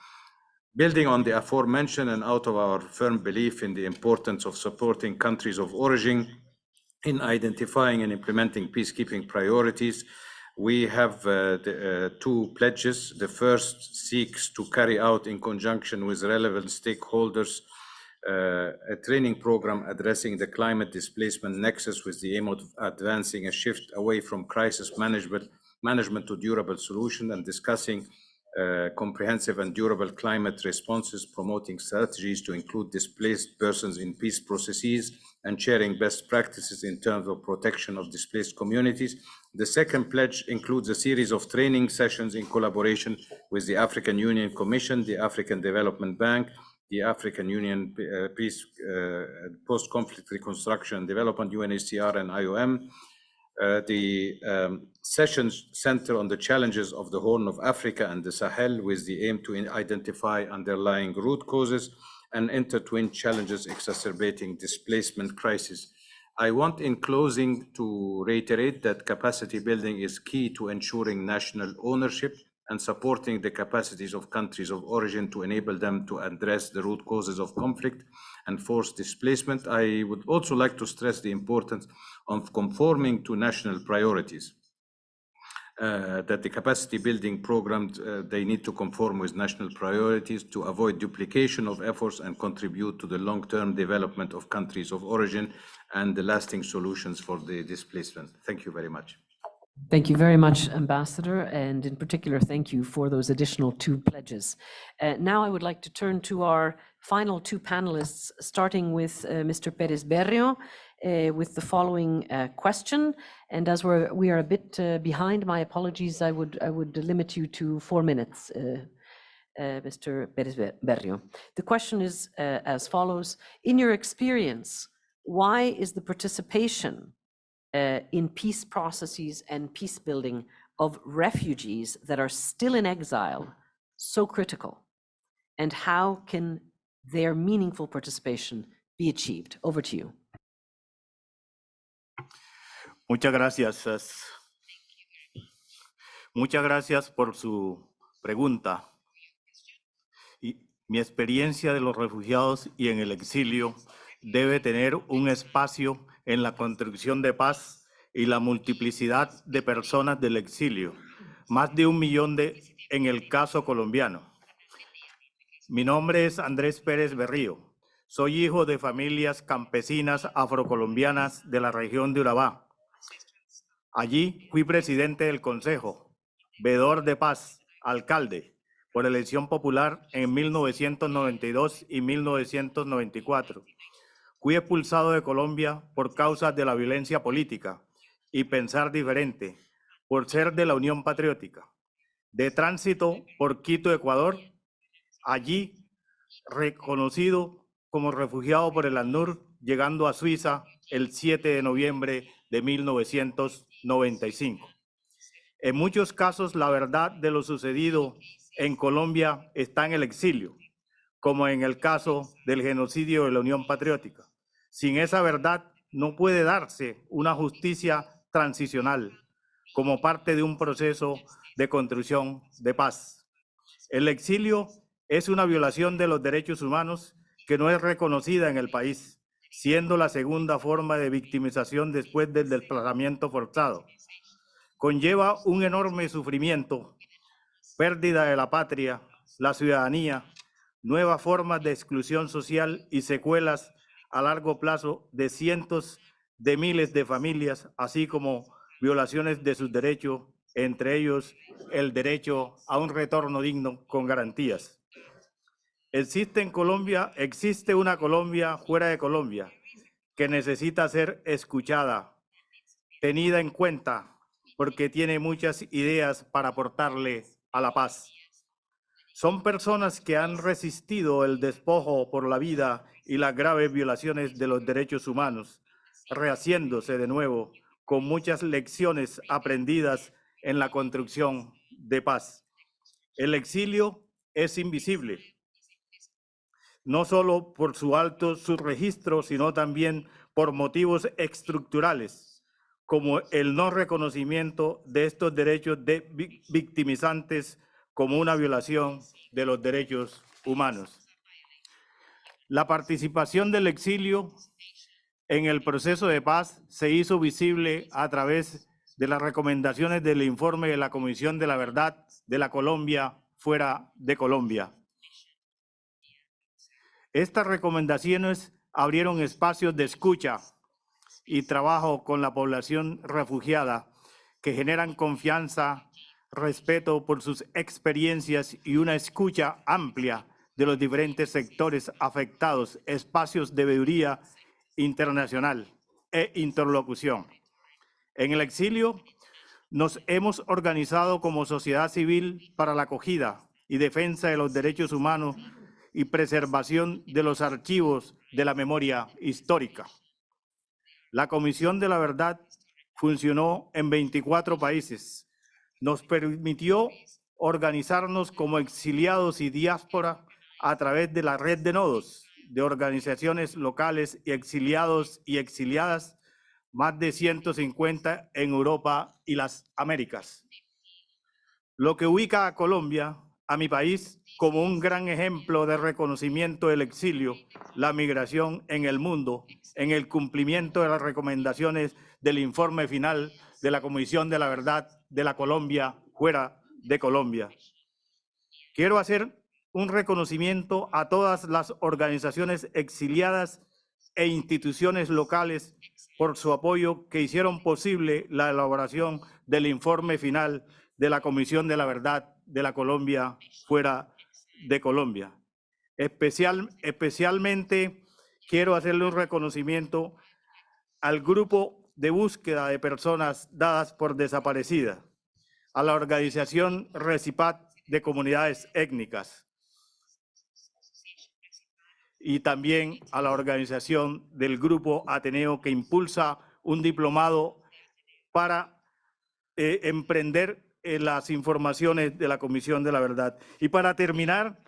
Building on the aforementioned and out of our firm belief in the importance of supporting countries of origin in identifying and implementing peacekeeping priorities, we have two pledges. The first seeks to carry out, in conjunction with relevant stakeholders, a training program addressing the climate displacement nexus with the aim of advancing a shift away from crisis management to durable solution, and discussing comprehensive and durable climate responses, promoting strategies to include displaced persons in peace processes, and sharing best practices in terms of protection of displaced communities. The second pledge includes a series of training sessions in collaboration with the African Union Commission, the African Development Bank, the African Union Peace Post-Conflict Reconstruction and Development, UNHCR and IOM, The sessions center on the challenges of the Horn of Africa and the Sahel with the aim to identify underlying root causes and intertwined challenges exacerbating displacement crisis. I want in closing to reiterate that capacity building is key to ensuring national ownership and supporting the capacities of countries of origin to enable them to address the root causes of conflict and forced displacement. I would also like to stress the importance of conforming to national priorities. That the capacity building programs, they need to conform with national priorities to avoid duplication of efforts and contribute to the long-term development of countries of origin and the lasting solutions for the displacement. Thank you very much. Thank you very much, Ambassador, and in particular, thank you for those additional 2 pledges. Now I would like to turn to our final 2 panelists, starting with Mr. Pérez Berrio, with the following question. And as we are a bit behind, my apologies, I would limit you to 4 minutes, Mr. Pérez Berrio. The question is as follows. In your experience, why is the participation in peace processes and peace building of refugees that are still in exile so critical? And how can their meaningful participation be achieved? Over to you. Muchas gracias. Muchas gracias por su pregunta. Y mi experiencia de los refugiados y en el exilio debe tener un espacio en la construcción de paz y la multiplicidad de personas del exilio, más de 1 millón en el caso colombiano. Mi nombre es Andrés Pérez Berrío. Soy hijo de familias campesinas afrocolombianas de la región de Urabá. Allí fui presidente del Consejo, veedor de paz, alcalde, por elección popular en 1992 y 1994. Fui expulsado de Colombia por causas de la violencia política y pensar diferente, por ser de la Unión Patriótica. De tránsito por Quito, Ecuador, allí reconocido como refugiado por el ACNUR, llegando a Suiza el 7 de noviembre de 1995. En muchos casos, la verdad de lo sucedido en Colombia está en el exilio, como en el caso del genocidio de la Unión Patriótica. Sin esa verdad no puede darse una justicia transicional como parte de un proceso de construcción de paz. El exilio es una violación de los derechos humanos que no es reconocida en el país, siendo la segunda forma de victimización después del desplazamiento forzado. Conlleva un enorme sufrimiento, pérdida de la patria, la ciudadanía, nuevas formas de exclusión social y secuelas a largo plazo de cientos de miles de familias, así como violaciones de sus derechos, entre ellos el derecho a un retorno digno con garantías. Existe una Colombia fuera de Colombia que necesita ser escuchada, tenida en cuenta, porque tiene muchas ideas para aportarle a la paz. Son personas que han resistido el despojo por la vida y las graves violaciones de los derechos humanos, rehaciéndose de nuevo con muchas lecciones aprendidas en la construcción de paz. El exilio es invisible, no solo por su alto subregistro, sino también por motivos estructurales, como el no reconocimiento de estos derechos victimizantes como una violación de los derechos humanos. La participación del exilio en el proceso de paz se hizo visible a través de las recomendaciones del informe de la Comisión de la Verdad de la Colombia fuera de Colombia. Estas recomendaciones abrieron espacios de escucha y trabajo con la población refugiada que generan confianza, respeto por sus experiencias y una escucha amplia de los diferentes sectores afectados, espacios de veeduría internacional e interlocución. En el exilio nos hemos organizado como sociedad civil para la acogida y defensa de los derechos humanos y preservación de los archivos de la memoria histórica. La Comisión de la Verdad funcionó en 24 países. Nos permitió organizarnos como exiliados y diáspora a través de la red de nodos de organizaciones locales y exiliados y exiliadas, más de 150 en Europa y las Américas. Lo que ubica a Colombia, a mi país, como un gran ejemplo de reconocimiento del exilio, la migración en el mundo, en el cumplimiento de las recomendaciones del informe final de la Comisión de la Verdad de la Colombia fuera de Colombia. Quiero hacer un reconocimiento a todas las organizaciones exiliadas e instituciones locales por su apoyo que hicieron posible la elaboración del informe final de la Comisión de la Verdad de la Colombia fuera de Colombia. Especialmente quiero hacerle un reconocimiento al grupo de búsqueda de personas dadas por desaparecidas, a la organización Recipat de comunidades étnicas y también a la organización del Grupo Ateneo que impulsa un diplomado para emprender las informaciones de la Comisión de la Verdad. Y para terminar,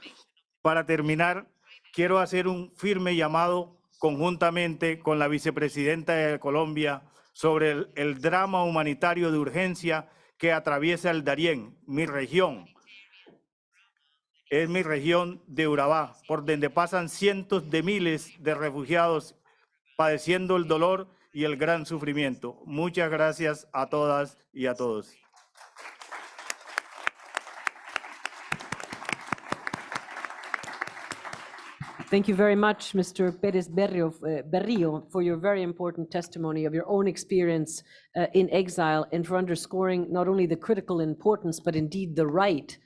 quiero hacer un firme llamado conjuntamente con la vicepresidenta de Colombia sobre el drama humanitario de urgencia que atraviesa el Darién, mi región. Es mi región de Urabá, por donde pasan cientos de miles de refugiados padeciendo el dolor y el gran sufrimiento. Muchas gracias a todas y a todos. Thank you very much, Mr. Pérez Berrio, for your very important testimony of your own experience in exile and for underscoring not only the critical importance, but indeed the right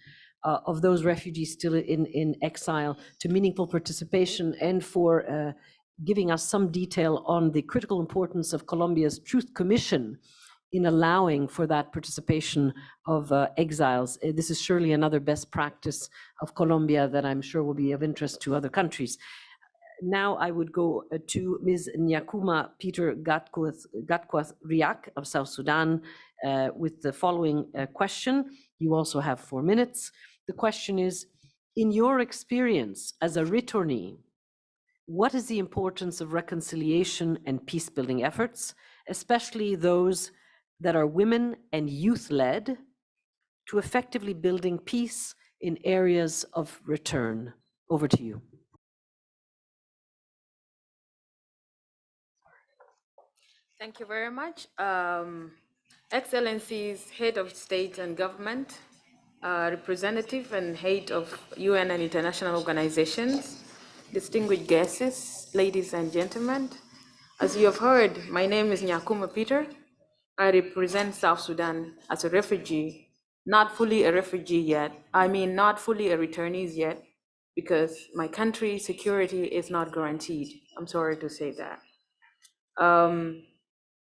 of those refugees still in exile to meaningful participation, and for giving us some detail on the critical importance of Colombia's Truth Commission in allowing for that participation of exiles. This is surely another best practice of Colombia that I'm sure will be of interest to other countries. Now I would go to Ms. Nyakuma Peter Gatquath Riak of South Sudan with the following question. You also have 4 minutes. The question is, in your experience as a returnee, what is the importance of reconciliation and peace-building efforts, especially those that are women and youth-led, to effectively building peace in areas of return? Over to you. Thank you very much. Excellencies, Head of State and Government, representative and head of UN and international organizations, distinguished guests, ladies and gentlemen. As you have heard, my name is Nyakuma Peter. I represent South Sudan as a refugee, not fully a refugee yet. I mean, not fully a returnee yet, because my country's security is not guaranteed. I'm sorry to say that.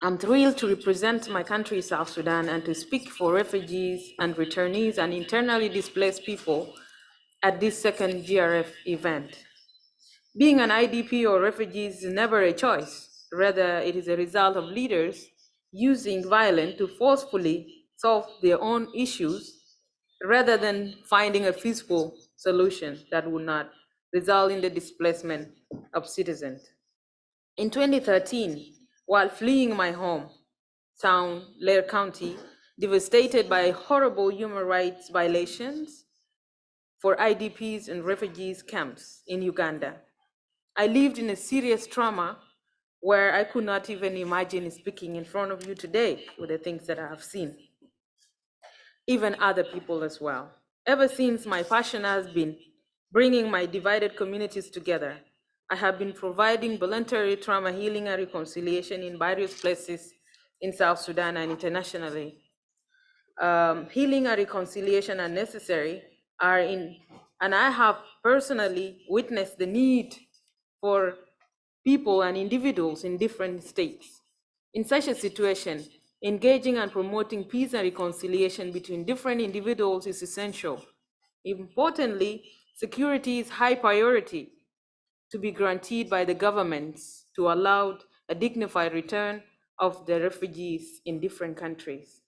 I'm thrilled to represent my country, South Sudan, and to speak for refugees and returnees and internally displaced people at this second GRF event. Being an IDP or refugee is never a choice. Rather, it is a result of leaders using violence to forcefully solve their own issues rather than finding a peaceful solution that would not result in the displacement of citizens. In 2013, while fleeing my home town, Lair County, devastated by horrible human rights violations for IDPs and refugees camps in Uganda, I lived in a serious trauma where I could not even imagine speaking in front of you today with the things that I have seen, even other people as well. Ever since, my passion has been bringing my divided communities together. I have been providing voluntary trauma healing and reconciliation in various places in South Sudan and internationally. Healing and reconciliation are necessary, and I have personally witnessed the need for people and individuals in different states. In such a situation, engaging and promoting peace and reconciliation between different individuals is essential. Importantly, security is high priority to be granted by the governments to allow a dignified return of the refugees in different countries.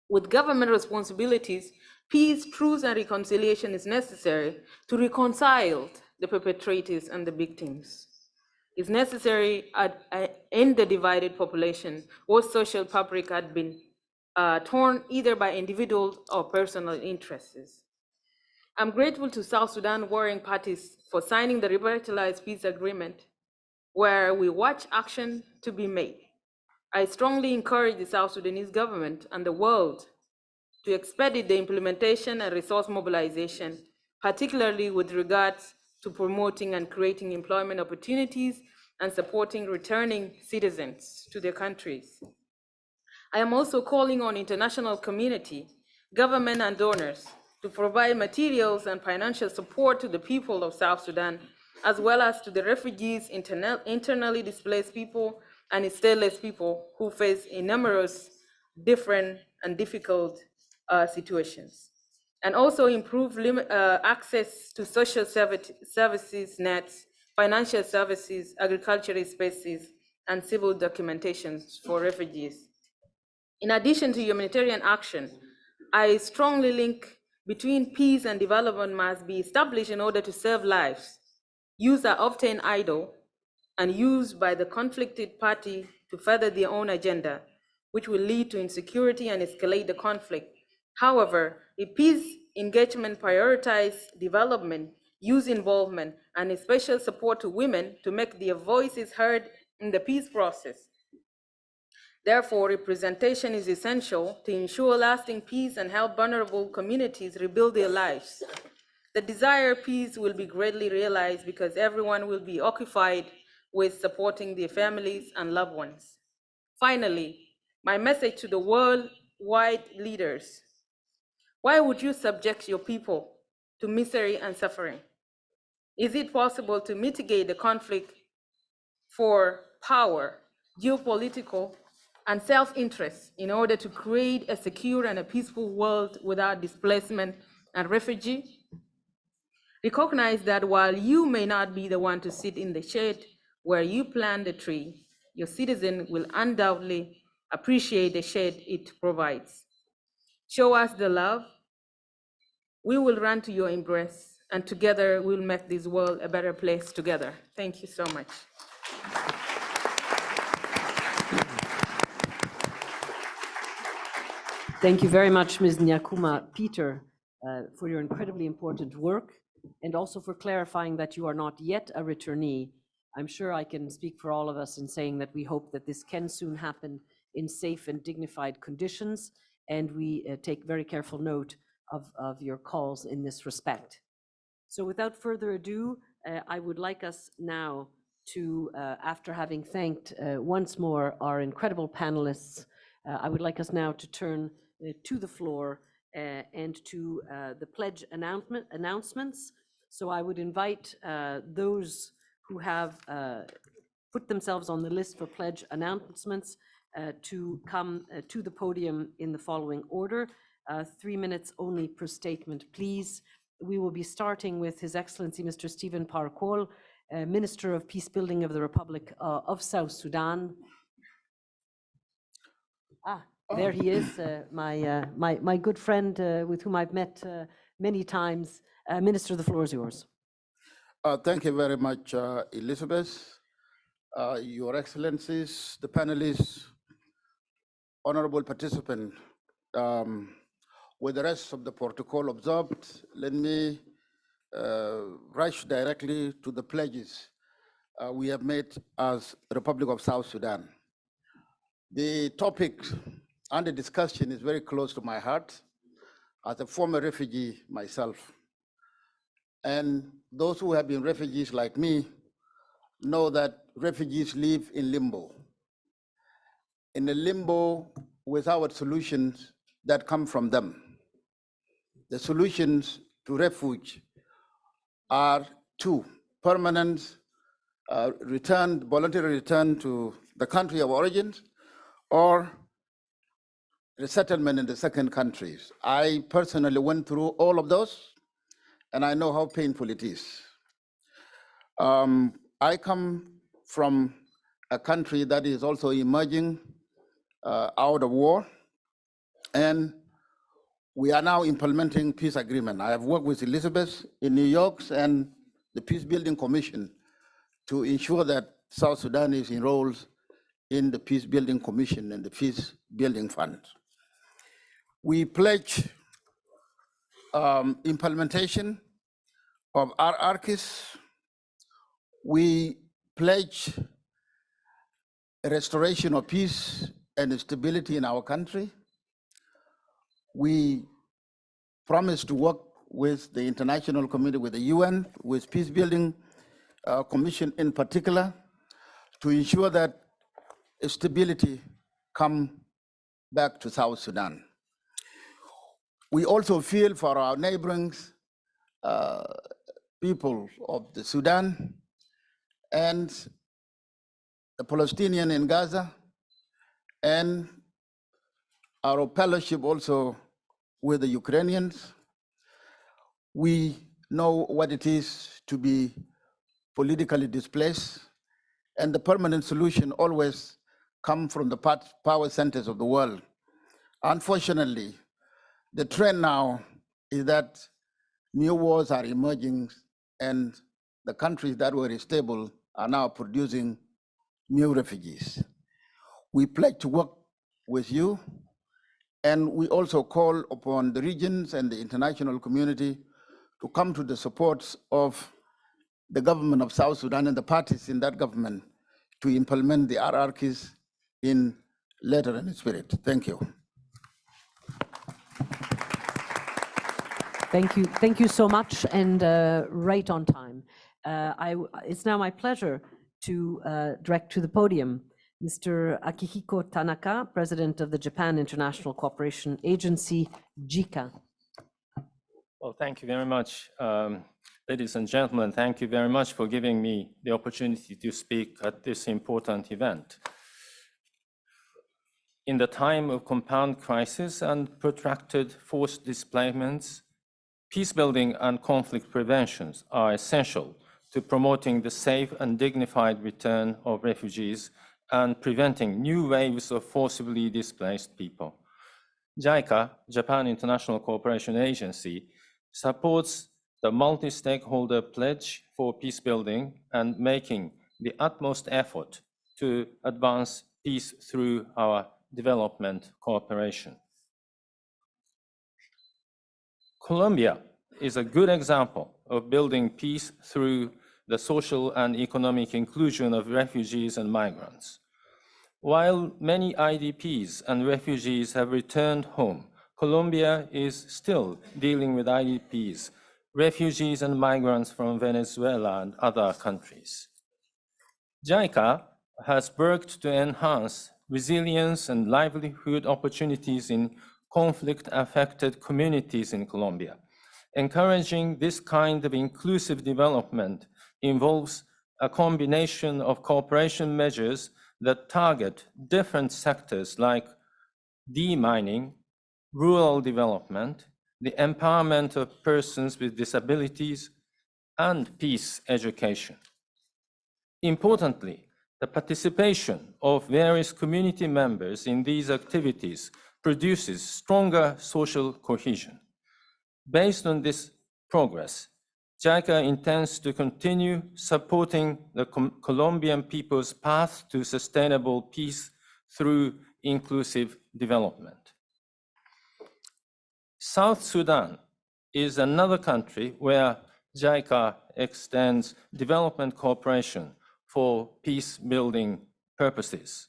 With government responsibilities, peace, truth, and reconciliation is necessary to reconcile the perpetrators and the victims. It's necessary in the divided population whose social fabric had been torn either by individual or personal interests. I'm grateful to South Sudan warring parties for signing the revitalized peace agreement, where we watch action to be made. I strongly encourage the South Sudanese government and the world to expedite the implementation and resource mobilization, particularly with regards to promoting and creating employment opportunities and supporting returning citizens to their countries. I am also calling on international community, government and donors to provide materials and financial support to the people of South Sudan, as well as to the refugees, internally displaced people, and stateless people who face numerous different and difficult situations. And also improve access to social services nets, financial services, agricultural spaces, and civil documentations for refugees. In addition to humanitarian action, I strongly link between peace and development must be established in order to save lives. Youth are often idle and used by the conflicted party to further their own agenda, which will lead to insecurity and escalate the conflict. However, if peace engagement prioritizes development, youth involvement, and special support to women to make their voices heard in the peace process. Therefore, representation is essential to ensure lasting peace and help vulnerable communities rebuild their lives. The desired peace will be greatly realized because everyone will be occupied with supporting their families and loved ones. Finally, my message to the worldwide leaders: why would you subject your people to misery and suffering? Is it possible to mitigate the conflict for power, geopolitical, and self-interest in order to create a secure and a peaceful world without displacement and refugee? Recognize that while you may not be the one to sit in the shade where you plant the tree, your citizen will undoubtedly appreciate the shade it provides. Show us the love, we will run to your embrace, and together we'll make this world a better place together. Thank you so much. Thank you very much, Ms. Nyakuma Peter, for your incredibly important work and also for clarifying that you are not yet a returnee. I'm sure I can speak for all of us in saying that we hope that this can soon happen in safe and dignified conditions, and we take very careful note of your calls in this respect. So without further ado, I would like us now to, after having thanked once more our incredible panelists, I would like us now to turn to the floor and to the pledge announcements. So I would invite those who have put themselves on the list for pledge announcements to come to the podium in the following order. 3 minutes only per statement, please. We will be starting with His Excellency Mr. Stephen Parkour, Minister of Peacebuilding of the Republic of South Sudan. There he is, my good friend with whom I've met many times. Minister, the floor is yours. Thank you very much, Elizabeth, Your Excellencies, the panelists, honorable participants. With the rest of the protocol observed, let me rush directly to the pledges we have made as Republic of South Sudan. The topic under discussion is very close to my heart as a former refugee myself. And those who have been refugees like me know that refugees live in limbo. In a limbo without solutions that come from them. The solutions to refuge are two: permanent return, voluntary return to the country of origin, or resettlement in the second countries. I personally went through all of those, and I know how painful it is. I come from a country that is also emerging out of war, and we are now implementing peace agreement. I have worked with Elizabeth in New York and the Peacebuilding Commission to ensure that South Sudan is enrolled in the Peacebuilding Commission and the Peacebuilding Fund. We pledge implementation of our ARCIS. We pledge restoration of peace and stability in our country. We promise to work with the international community, with the UN, with Peacebuilding Commission in particular, to ensure that stability come back to South Sudan. We also feel for our neighboring people of the Sudan and the Palestinian in Gaza, and our fellowship also with the Ukrainians. We know what it is to be politically displaced, and the permanent solution always comes from the power centers of the world. Unfortunately, the trend now is that new wars are emerging, and the countries that were stable are now producing new refugees. We pledge to work with you, and we also call upon the regions and the international community to come to the support of the government of South Sudan and the parties in that government to implement the RRQs in letter and spirit. Thank you. Thank you so much, and right on time. It's now my pleasure to direct to the podium Mr. Akihiko Tanaka, President of the Japan International Cooperation Agency, JICA. Well, thank you very much. Ladies and gentlemen, thank you very much for giving me the opportunity to speak at this important event. In the time of compound crisis and protracted forced displacements, peacebuilding and conflict preventions are essential to promoting the safe and dignified return of refugees and preventing new waves of forcibly displaced people. JICA, Japan International Cooperation Agency, supports the multi-stakeholder pledge for peacebuilding and making the utmost effort to advance peace through our development cooperation. Colombia is a good example of building peace through the social and economic inclusion of refugees and migrants. While many IDPs and refugees have returned home, Colombia is still dealing with IDPs, refugees and migrants from Venezuela and other countries. JICA has worked to enhance resilience and livelihood opportunities in conflict-affected communities in Colombia. Encouraging this kind of inclusive development involves a combination of cooperation measures that target different sectors like demining, rural development, the empowerment of persons with disabilities, and peace education. Importantly, the participation of various community members in these activities produces stronger social cohesion. Based on this progress, JICA intends to continue supporting the Colombian people's path to sustainable peace through inclusive development. South Sudan is another country where JICA extends development cooperation for peace-building purposes.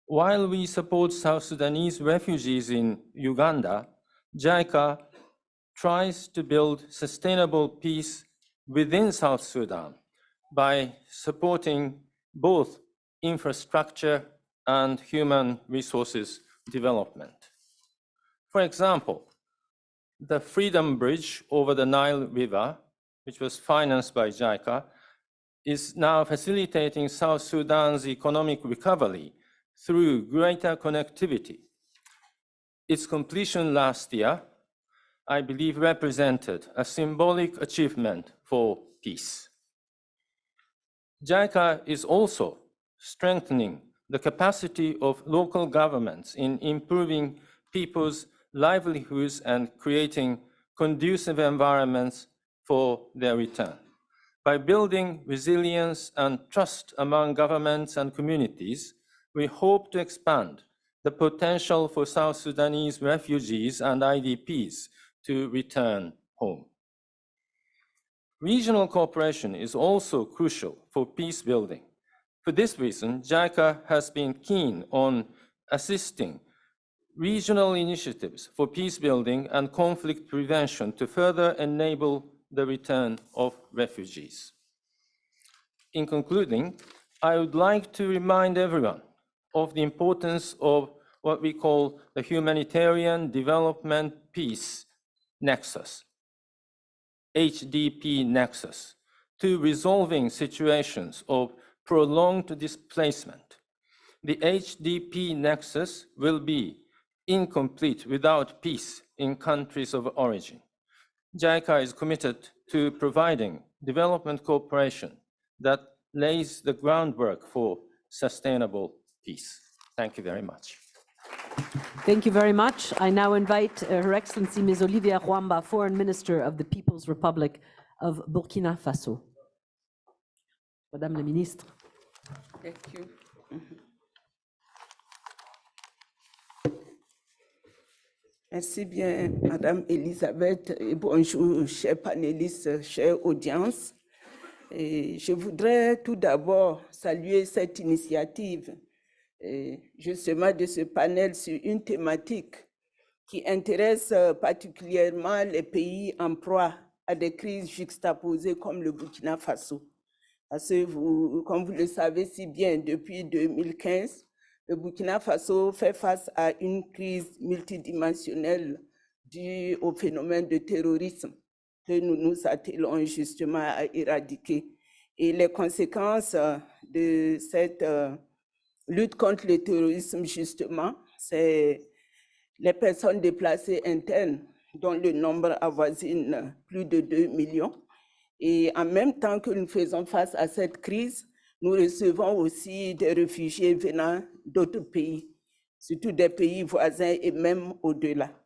While we support South Sudanese refugees in Uganda, JICA tries to build sustainable peace within South Sudan by supporting both infrastructure and human resources development. For example, the Freedom Bridge over the Nile River, which was financed by JICA, is now facilitating South Sudan's economic recovery through greater connectivity. Its completion last year, I believe, represented a symbolic achievement for peace. JICA is also strengthening the capacity of local governments in improving people's livelihoods and creating conducive environments for their return. By building resilience and trust among governments and communities, we hope to expand the potential for South Sudanese refugees and IDPs to return home. Regional cooperation is also crucial for peace building. For this reason, JICA has been keen on assisting regional initiatives for peace building and conflict prevention to further enable the return of refugees. In concluding, I would like to remind everyone of the importance of what we call the humanitarian development peace nexus, HDP nexus, to resolving situations of prolonged displacement. The HDP nexus will be incomplete without peace in countries of origin. JICA is committed to providing development cooperation that lays the groundwork for sustainable peace. Thank you very much. Thank you very much. I now invite Her Excellency Ms. Olivia Huamba, Foreign Minister of the People's Republic of Burkina Faso. Madame la Ministre. Thank you. Merci bien, Madame Elisabeth, et bonjour, chers panélistes, chère audience. Et je voudrais tout d'abord saluer cette initiative, justement de ce panel sur une thématique qui intéresse particulièrement les pays en proie à des crises juxtaposées comme le Burkina Faso. Parce que comme vous le savez si bien, depuis 2015, le Burkina Faso fait face à une crise multidimensionnelle due au phénomène de terrorisme que nous nous attelons justement à éradiquer. Et les conséquences de cette lutte contre le terrorisme, justement, c'est les personnes déplacées internes, dont le nombre avoisine plus de 2 millions. Et en même temps que nous faisons face à cette crise, nous recevons aussi des réfugiés venant d'autres pays, surtout des pays voisins et même au-delà.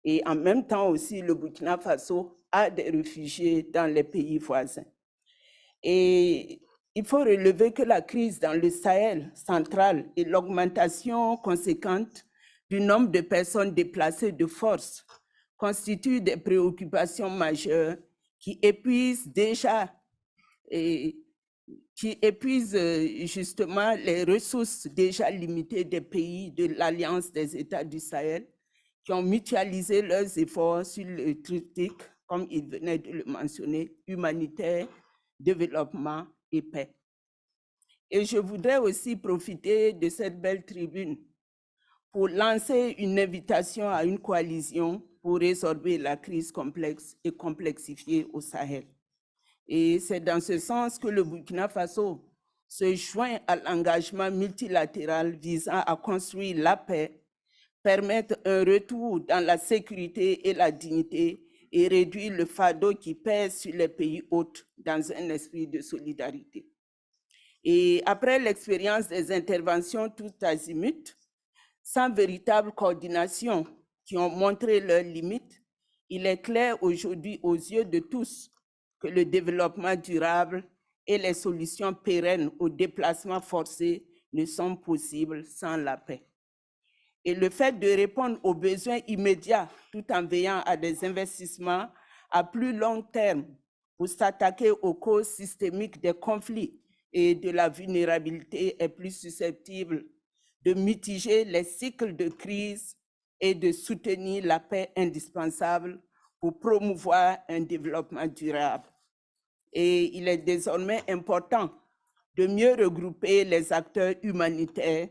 Et en même temps aussi, le Burkina Faso a des réfugiés dans les pays voisins. Et il faut relever que la crise dans le Sahel central et l'augmentation conséquente du nombre de personnes déplacées de force constituent des préoccupations majeures qui épuisent déjà justement les ressources déjà limitées des pays de l'Alliance des États du Sahel qui ont mutualisé leurs efforts sur le triptyque, comme il venait de le mentionner, humanitaire, développement et paix. Et je voudrais aussi profiter de cette belle tribune pour lancer une invitation à une coalition pour résorber la crise complexe et complexifiée au Sahel. Et c'est dans ce sens que le Burkina Faso se joint à l'engagement multilatéral visant à construire la paix, permettre un retour dans la sécurité et la dignité et réduire le fardeau qui pèse sur les pays hôtes dans un esprit de solidarité. Et après l'expérience des interventions tout azimut, sans véritable coordination qui ont montré leurs limites, il est clair aujourd'hui aux yeux de tous que le développement durable et les solutions pérennes aux déplacements forcés ne sont possibles sans la paix. Et le fait de répondre aux besoins immédiats tout en veillant à des investissements à plus long terme pour s'attaquer aux causes systémiques des conflits et de la vulnérabilité est plus susceptible de mitiger les cycles de crise et de soutenir la paix indispensable pour promouvoir un développement durable. Et il est désormais important de mieux regrouper les acteurs humanitaires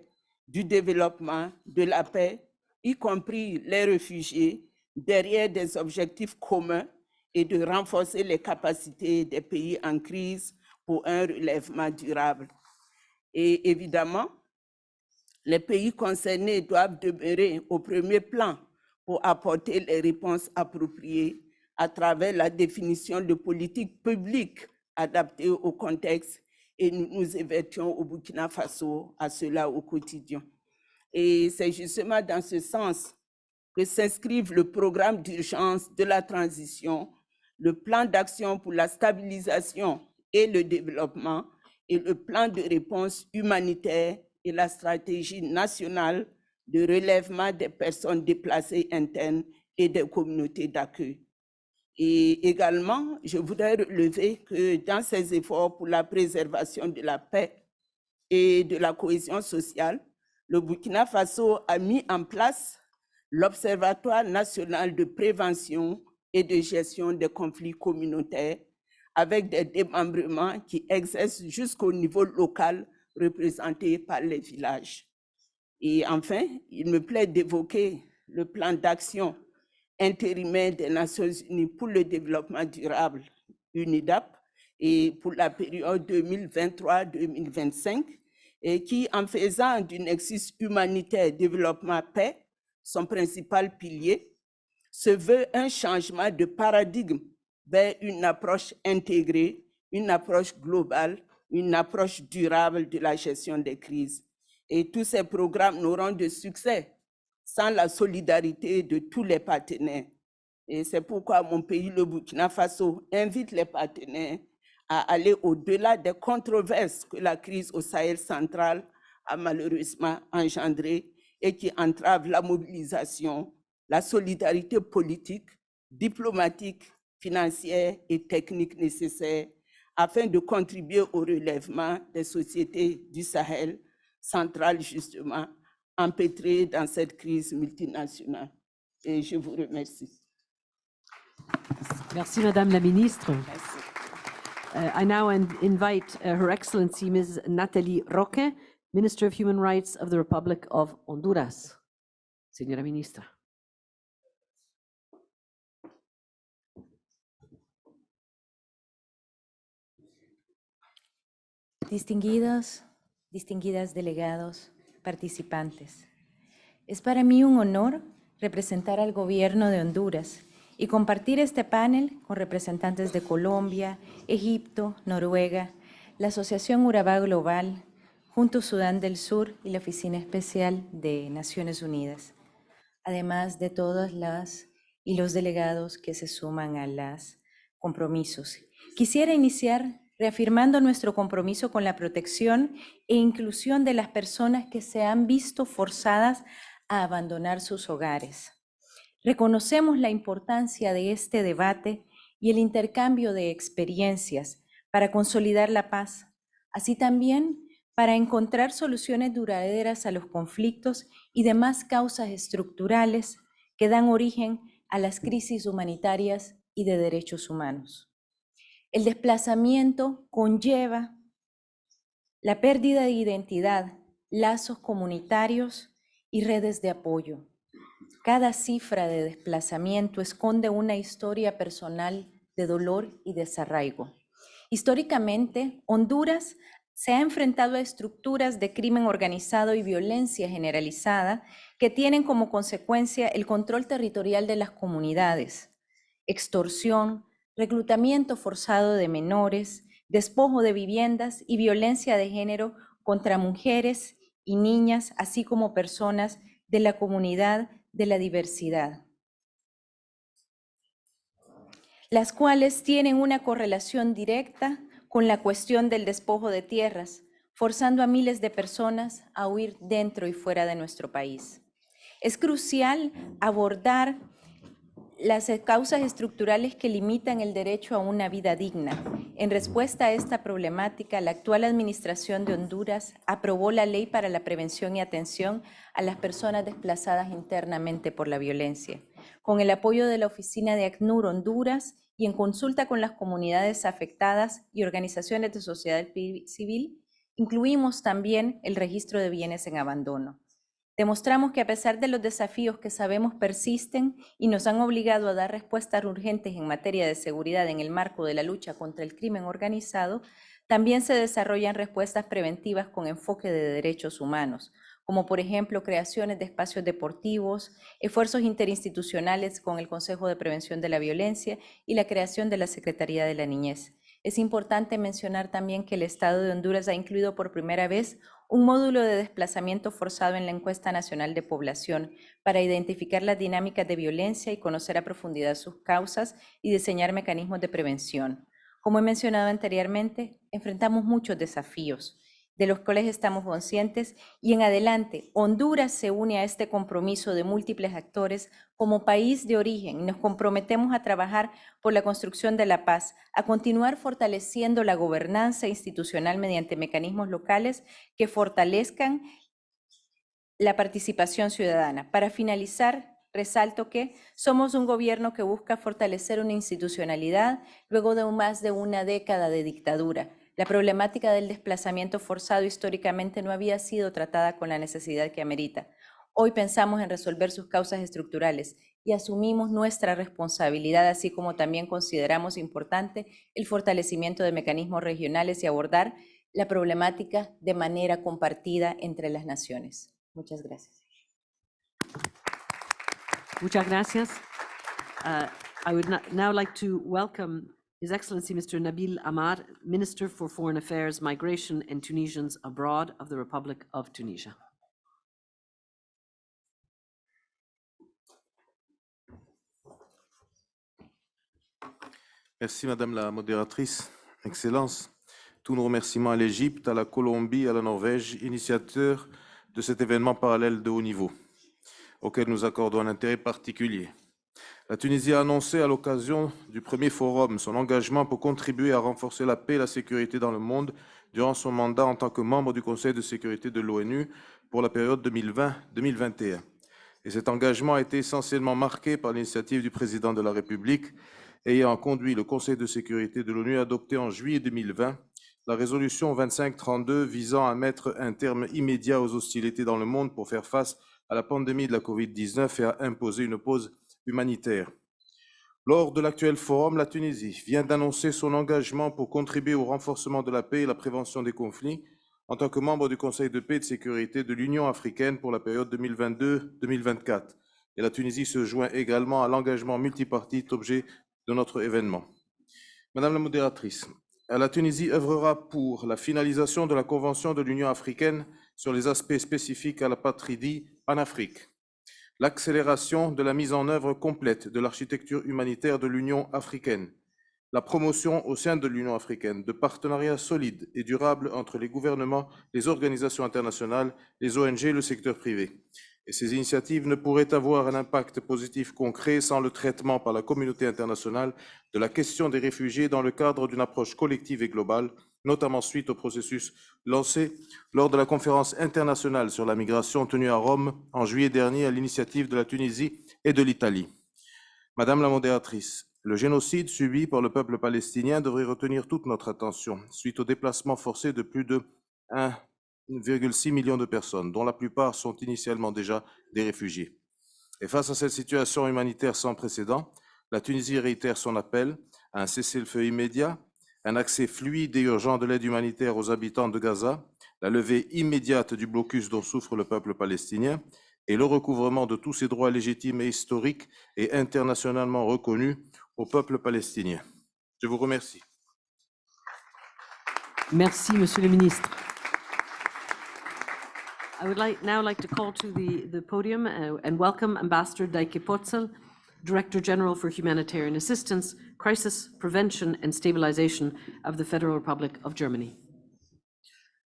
du développement, de la paix, y compris les réfugiés, derrière des objectifs communs et de renforcer les capacités des pays en crise pour un relèvement durable. Et évidemment, les pays concernés doivent demeurer au premier plan pour apporter les réponses appropriées à travers la définition de politiques publiques adaptées au contexte et nous nous évertuons au Burkina Faso à cela au quotidien. Et c'est justement dans ce sens que s'inscrivent le programme d'urgence de la transition, le plan d'action pour la stabilisation et le développement et le plan de réponse humanitaire et la stratégie nationale de relèvement des personnes déplacées internes et des communautés d'accueil. Et également, je voudrais relever que dans ces efforts pour la préservation de la paix et de la cohésion sociale, le Burkina Faso a mis en place l'Observatoire national de prévention et de gestion des conflits communautaires avec des démembrements qui exercent jusqu'au niveau local représenté par les villages. Et enfin, il me plaît d'évoquer le plan d'action intérimaire des Nations Unies pour le développement durable, UNIDAP, et pour la période 2023-2025, et qui, en faisant du nexus humanitaire développement-paix son principal pilier, se veut un changement de paradigme vers une approche intégrée, une approche globale, une approche durable de la gestion des crises. Et tous ces programmes n'auront de succès sans la solidarité de tous les partenaires. Et c'est pourquoi mon pays, le Burkina Faso, invite les partenaires à aller au-delà des controverses que la crise au Sahel central a malheureusement engendrées et qui entravent la mobilisation, la solidarité politique, diplomatique, financière et technique nécessaires afin de contribuer au relèvement des sociétés du Sahel central, justement, empêtrées dans cette crise multinationale. Et je vous remercie. Merci, Madame la Ministre. Merci. I now invite Her Excellency Ms. Nathalie Roque, Minister of Human Rights of the Republic of Honduras. Señora Ministra. Distinguidos, distinguidas delegados, participantes. Es para mí un honor representar al Gobierno de Honduras y compartir este panel con representantes de Colombia, Egipto, Noruega, la Asociación Urabá Global, Junto Sudán del Sur y la Oficina Especial de Naciones Unidas, además de todas las y los delegados que se suman a los compromisos. Quisiera iniciar reafirmando nuestro compromiso con la protección e inclusión de las personas que se han visto forzadas a abandonar sus hogares. Reconocemos la importancia de este debate y el intercambio de experiencias para consolidar la paz, así también para encontrar soluciones duraderas a los conflictos y demás causas estructurales que dan origen a las crisis humanitarias y de derechos humanos. El desplazamiento conlleva la pérdida de identidad, lazos comunitarios y redes de apoyo. Cada cifra de desplazamiento esconde una historia personal de dolor y desarraigo. Históricamente, Honduras se ha enfrentado a estructuras de crimen organizado y violencia generalizada que tienen como consecuencia el control territorial de las comunidades, extorsión, reclutamiento forzado de menores, despojo de viviendas y violencia de género contra mujeres y niñas, así como personas de la comunidad de la diversidad, las cuales tienen una correlación directa con la cuestión del despojo de tierras, forzando a miles de personas a huir dentro y fuera de nuestro país. Es crucial abordar las causas estructurales que limitan el derecho a una vida digna. En respuesta a esta problemática, la actual administración de Honduras aprobó la Ley para la Prevención y Atención a las Personas Desplazadas Internamente por la Violencia, con el apoyo de la Oficina de ACNUR Honduras y en consulta con las comunidades afectadas y organizaciones de sociedad civil, incluimos también el registro de bienes en abandono. Demostramos que a pesar de los desafíos que sabemos persisten y nos han obligado a dar respuestas urgentes en materia de seguridad en el marco de la lucha contra el crimen organizado, también se desarrollan respuestas preventivas con enfoque de derechos humanos, como por ejemplo creaciones de espacios deportivos, esfuerzos interinstitucionales con el Consejo de Prevención de la Violencia y la creación de la Secretaría de la Niñez. Es importante mencionar también que el Estado de Honduras ha incluido por primera vez un módulo de desplazamiento forzado en la encuesta nacional de población para identificar las dinámicas de violencia y conocer a profundidad sus causas y diseñar mecanismos de prevención. Como he mencionado anteriormente, enfrentamos muchos desafíos, de los cuales estamos conscientes, y en adelante Honduras se une a este compromiso de múltiples actores como país de origen y nos comprometemos a trabajar por la construcción de la paz, a continuar fortaleciendo la gobernanza institucional mediante mecanismos locales que fortalezcan la participación ciudadana. Para finalizar, resalto que somos un gobierno que busca fortalecer una institucionalidad luego de más de una década de dictadura. La problemática del desplazamiento forzado históricamente no había sido tratada con la necesidad que amerita. Hoy pensamos en resolver sus causas estructurales y asumimos nuestra responsabilidad, así como también consideramos importante el fortalecimiento de mecanismos regionales y abordar la problemática de manera compartida entre las naciones. Muchas gracias. Muchas gracias. I would now like to welcome His Excellency Mr. Nabil Ahmad, Minister for Foreign Affairs, Migration and Tunisians Abroad of the Republic of Tunisia. Merci Madame la modératrice. Excellence, tous nos remerciements à l'Égypte, à la Colombie, à la Norvège, initiateurs de cet événement parallèle de haut niveau, auquel nous accordons un intérêt particulier. La Tunisie a annoncé à l'occasion du premier forum son engagement pour contribuer à renforcer la paix et la sécurité dans le monde durant son mandat en tant que membre du Conseil de sécurité de l'ONU pour la période 2020-2021. Et cet engagement a été essentiellement marqué par l'initiative du président de la République ayant conduit le Conseil de sécurité de l'ONU à adopter en juillet 2020 la résolution 2532 visant à mettre un terme immédiat aux hostilités dans le monde pour faire face à la pandémie de la Covid-19 et à imposer une pause humanitaire. Lors de l'actuel forum, la Tunisie vient d'annoncer son engagement pour contribuer au renforcement de la paix et la prévention des conflits en tant que membre du Conseil de paix et de sécurité de l'Union africaine pour la période 2022-2024. Et la Tunisie se joint également à l'engagement multipartite objet de notre événement. Madame la modératrice, la Tunisie œuvrera pour la finalisation de la Convention de l'Union africaine sur les aspects spécifiques à l'apatridie en Afrique, l'accélération de la mise en œuvre complète de l'architecture humanitaire de l'Union africaine, la promotion au sein de l'Union africaine de partenariats solides et durables entre les gouvernements, les organisations internationales, les ONG et le secteur privé. Et ces initiatives ne pourraient avoir un impact positif concret sans le traitement par la communauté internationale de la question des réfugiés dans le cadre d'une approche collective et globale, notamment suite au processus lancé lors de la conférence internationale sur la migration tenue à Rome en juillet dernier à l'initiative de la Tunisie et de l'Italie. Madame la modératrice, le génocide subi par le peuple palestinien devrait retenir toute notre attention suite au déplacement forcé de plus de 1,6 million de personnes, dont la plupart sont initialement déjà des réfugiés. Et face à cette situation humanitaire sans précédent, la Tunisie réitère son appel à un cessez-le-feu immédiat, un accès fluide et urgent de l'aide humanitaire aux habitants de Gaza, la levée immédiate du blocus dont souffre le peuple palestinien et le recouvrement de tous ses droits légitimes et historiques et internationalement reconnus au peuple palestinien. Je vous remercie. Merci, Monsieur le Ministre. I would now like to call to the podium and welcome Ambassador Daike Potzel, Director General for Humanitarian Assistance, Crisis Prevention and Stabilization of the Federal Republic of Germany.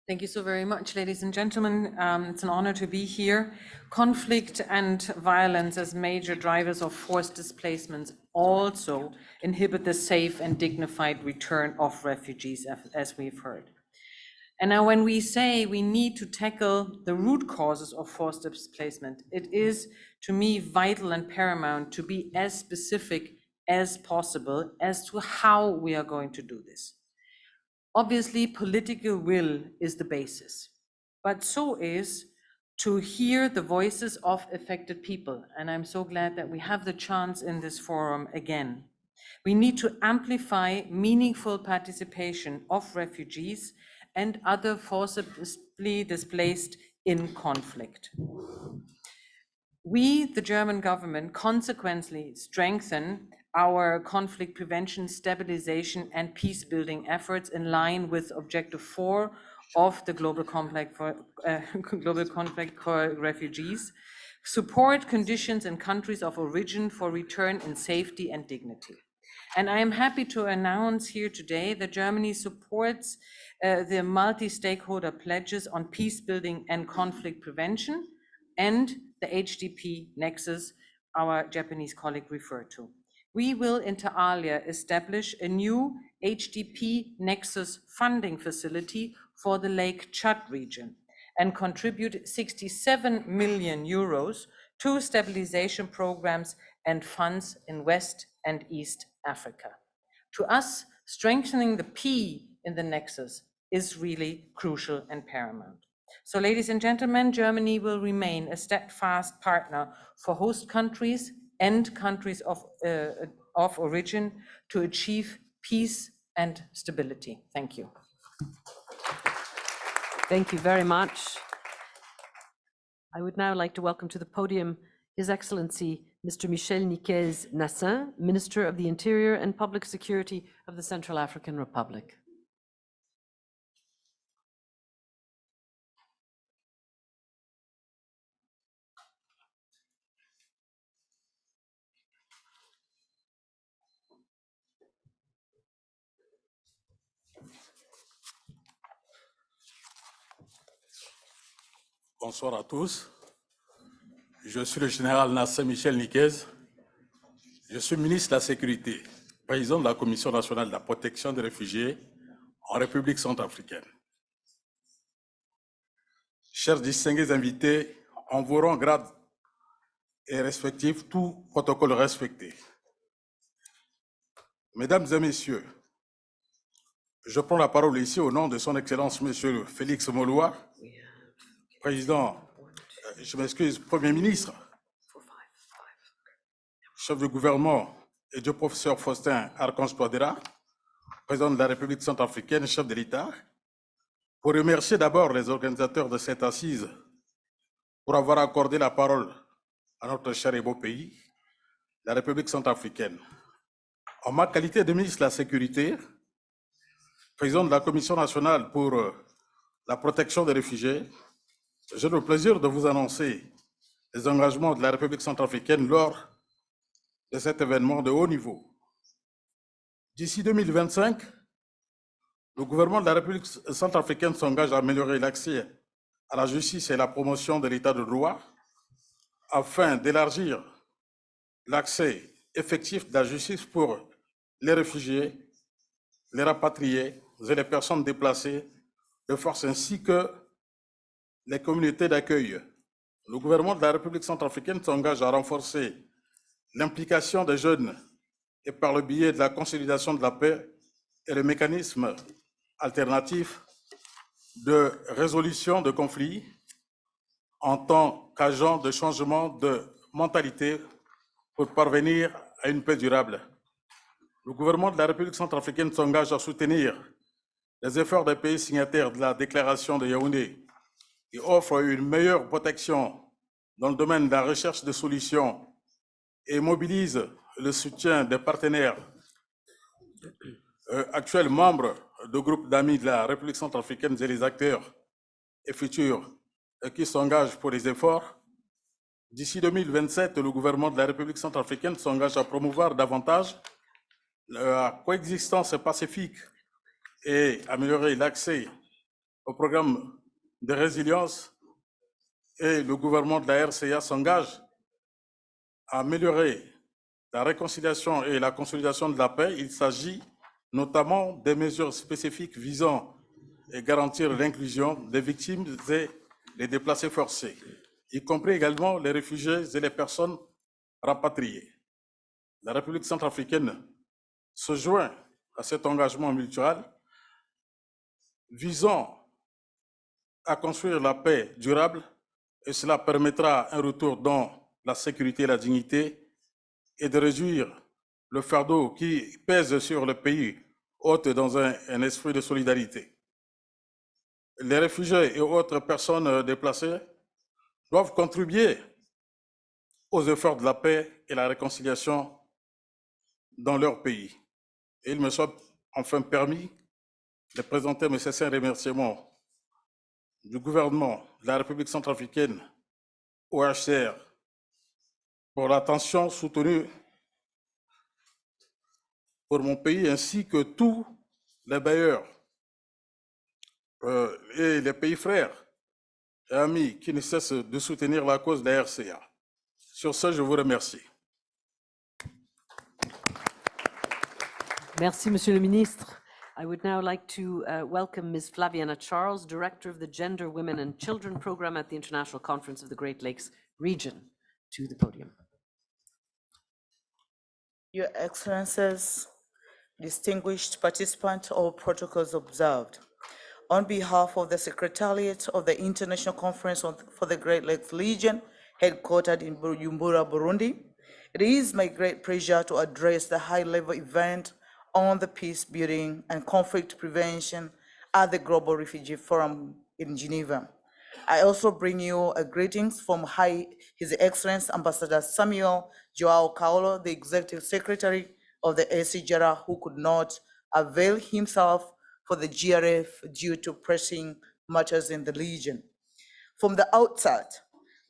Thank you so very much, ladies and gentlemen. It's an honor to be here. Conflict and violence as major drivers of forced displacements also inhibit the safe and dignified return of refugees, as we've heard. And now when we say we need to tackle the root causes of forced displacement, it is, to me, vital and paramount to be as specific as possible as to how we are going to do this. Obviously, political will is the basis, but so is to hear the voices of affected people. And I'm so glad that we have the chance in this forum again. We need to amplify meaningful participation of refugees and other forcibly displaced in conflict. We, the German government, consequently strengthen our conflict prevention, stabilization, and peace-building efforts in line with Objective 4 of the Global Compact for Refugees, support conditions in countries of origin for return in safety and dignity. And I am happy to announce here today that Germany supports the multi-stakeholder pledges on peace building and conflict prevention and the HDP nexus our Japanese colleague referred to. We will, inter alia, establish a new HDP nexus funding facility for the Lake Chad region and contribute 67 million euros to stabilization programs and funds in West and East Africa. To us, strengthening the P in the nexus is really crucial and paramount. So, ladies and gentlemen, Germany will remain a steadfast partner for host countries and countries of origin to achieve peace and stability. Thank you. Thank you very much. I would now like to welcome to the podium His Excellency Mr. Michel Niquez Nassin, Minister of the Interior and Public Security of the Central African Republic. Bonsoir à tous. Je suis le général Nassin Michel Niquez. Je suis ministre de la Sécurité, président de la Commission nationale de la protection des réfugiés en République centrafricaine. Chers distingués invités, en vos rangs, grades et respectifs, tout protocole respecté. Mesdames et messieurs, je prends la parole ici au nom de son Excellence Monsieur Félix Moloua, président, je m'excuse, Premier ministre, chef du gouvernement, et du professeur Faustin Archange Touadéra, président de la République centrafricaine, chef de l'État, pour remercier d'abord les organisateurs de cette assise pour avoir accordé la parole à notre cher et beau pays, la République centrafricaine. En ma qualité de ministre de la Sécurité, président de la Commission nationale pour la protection des réfugiés, j'ai le plaisir de vous annoncer les engagements de la République centrafricaine lors de cet événement de haut niveau. D'ici 2025, le gouvernement de la République centrafricaine s'engage à améliorer l'accès à la justice et la promotion de l'état de droit afin d'élargir l'accès effectif de la justice pour les réfugiés, les rapatriés et les personnes déplacées de force ainsi que les communautés d'accueil. Le gouvernement de la République centrafricaine s'engage à renforcer l'implication des jeunes et par le biais de la consolidation de la paix et le mécanisme alternatif de résolution de conflits en tant qu'agent de changement de mentalité pour parvenir à une paix durable. Le gouvernement de la République centrafricaine s'engage à soutenir les efforts des pays signataires de la déclaration de Yaoundé qui offre une meilleure protection dans le domaine de la recherche de solutions et mobilise le soutien des partenaires actuels membres du groupe d'amis de la République centrafricaine et les acteurs et futurs qui s'engagent pour les efforts. D'ici 2027, le gouvernement de la République centrafricaine s'engage à promouvoir davantage la coexistence pacifique et améliorer l'accès au programme de résilience, et le gouvernement de la RCA s'engage à améliorer la réconciliation et la consolidation de la paix. Il s'agit notamment des mesures spécifiques visant à garantir l'inclusion des victimes et les déplacés forcés, y compris également les réfugiés et les personnes rapatriées. La République centrafricaine se joint à cet engagement mutuel visant à construire la paix durable, et cela permettra un retour dans la sécurité et la dignité et de réduire le fardeau qui pèse sur le pays hôte dans un esprit de solidarité. Les réfugiés et autres personnes déplacées doivent contribuer aux efforts de la paix et la réconciliation dans leur pays. Et il me soit enfin permis de présenter mes sincères remerciements du gouvernement de la République centrafricaine au HCR pour l'attention soutenue pour mon pays ainsi que tous les bailleurs et les pays frères et amis qui ne cessent de soutenir la cause de la RCA. Sur ce, je vous remercie. Merci, Monsieur le Ministre. I would now like to welcome Ms. Flaviana Charles, Director of the Gender, Women and Children Program at the International Conference of the Great Lakes Region, to the podium. Your Excellencies, distinguished participants, all protocols observed. On behalf of the Secretariat of the International Conference for the Great Lakes Region, headquartered in Bujumbura, Burundi, it is my great pleasure to address the high-level event on the peace building and conflict prevention at the Global Refugee Forum in Geneva. I also bring you greetings from His Excellency Ambassador Samuel Joao Paulo, the Executive Secretary of the ACGRA, who could not avail himself for the GRF due to pressing matters in the region. From the outset,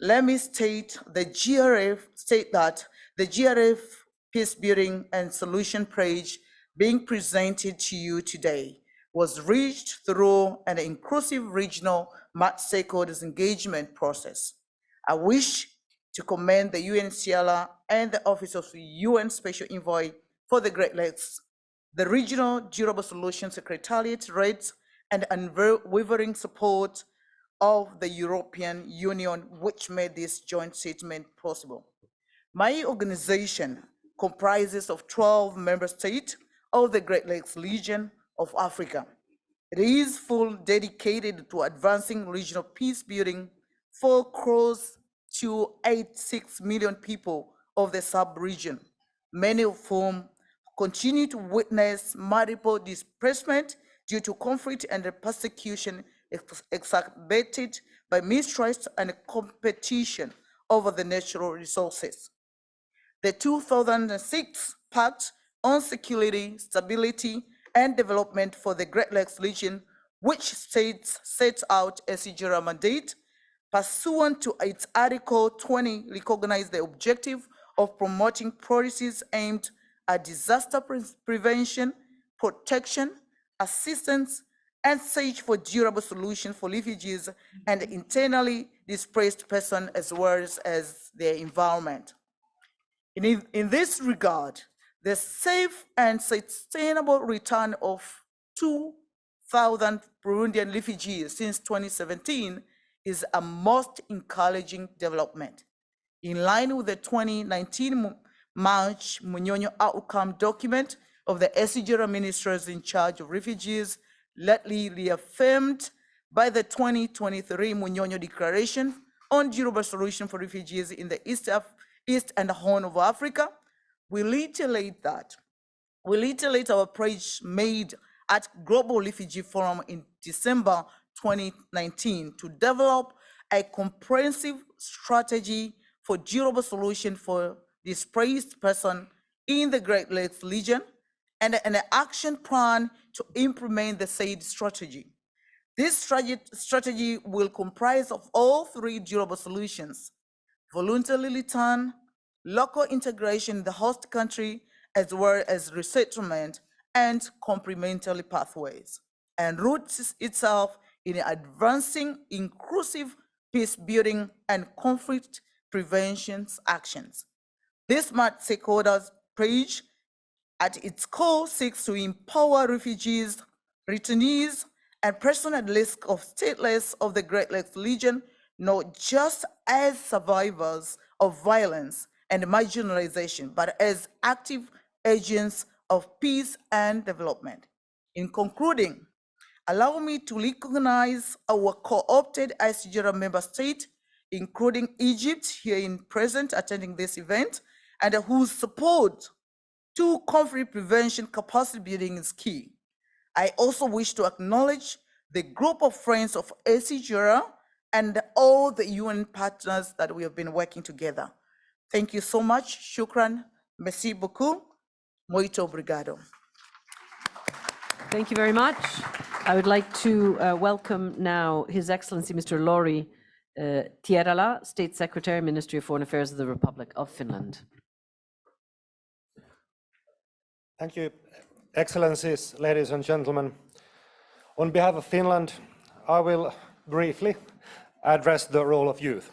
let me state that the GRF Peace Building and Solution Pledge being presented to you today was reached through an inclusive regional stakeholders engagement process. I wish to commend the UNHCR and the Office of UN Special Envoy for the Great Lakes, the Regional Durable Solution Secretariat rates and unwavering support of the European Union, which made this joint statement possible. My organization comprises of 12 member states of the Great Lakes region of Africa. It is fully dedicated to advancing regional peace building for close to 86 million people of the sub-region, many of whom continue to witness multiple displacement due to conflict and persecution exacerbated by mistrust and competition over the natural resources. The 2006 Pact on Security, Stability, and Development for the Great Lakes region, which sets out a CGRA mandate, pursuant to its Article 20, recognized the objective of promoting policies aimed at disaster prevention, protection, assistance, and search for durable solutions for refugees and internally displaced persons as well as their environment. In this regard, the safe and sustainable return of 2,000 Burundian refugees since 2017 is a most encouraging development. In line with the 2019 March Munyonyo outcome document of the SCGRA ministers in charge of refugees, lately reaffirmed by the 2023 Munyonyo Declaration on Durable Solution for Refugees in the East and Horn of Africa, we reiterate our pledge made at Global Refugee Forum in December 2019 to develop a comprehensive strategy for durable solution for displaced persons in the Great Lakes region and an action plan to implement the said strategy. This strategy will comprise of all three durable solutions: voluntary return, local integration in the host country, as well as resettlement and complementary pathways, and roots itself in advancing inclusive peace building and conflict prevention actions. This smart stakeholders pledge at its core seeks to empower refugees, returnees, and persons at risk of stateless of the Great Lakes region, not just as survivors of violence and marginalization, but as active agents of peace and development. In concluding, allow me to recognize our co-opted ICGRA member state, including Egypt, here in present attending this event, and whose support to conflict prevention capacity building is key. I also wish to acknowledge the group of friends of ACGRA and all the UN partners that we have been working together. Thank you so much. Shukran. Merci beaucoup. Muito obrigado. Thank you very much. I would like to welcome now His Excellency Mr. Lauri Tierala, State Secretary, Ministry of Foreign Affairs of the Republic of Finland. Thank you, Excellencies, ladies and gentlemen. On behalf of Finland, I will briefly address the role of youth.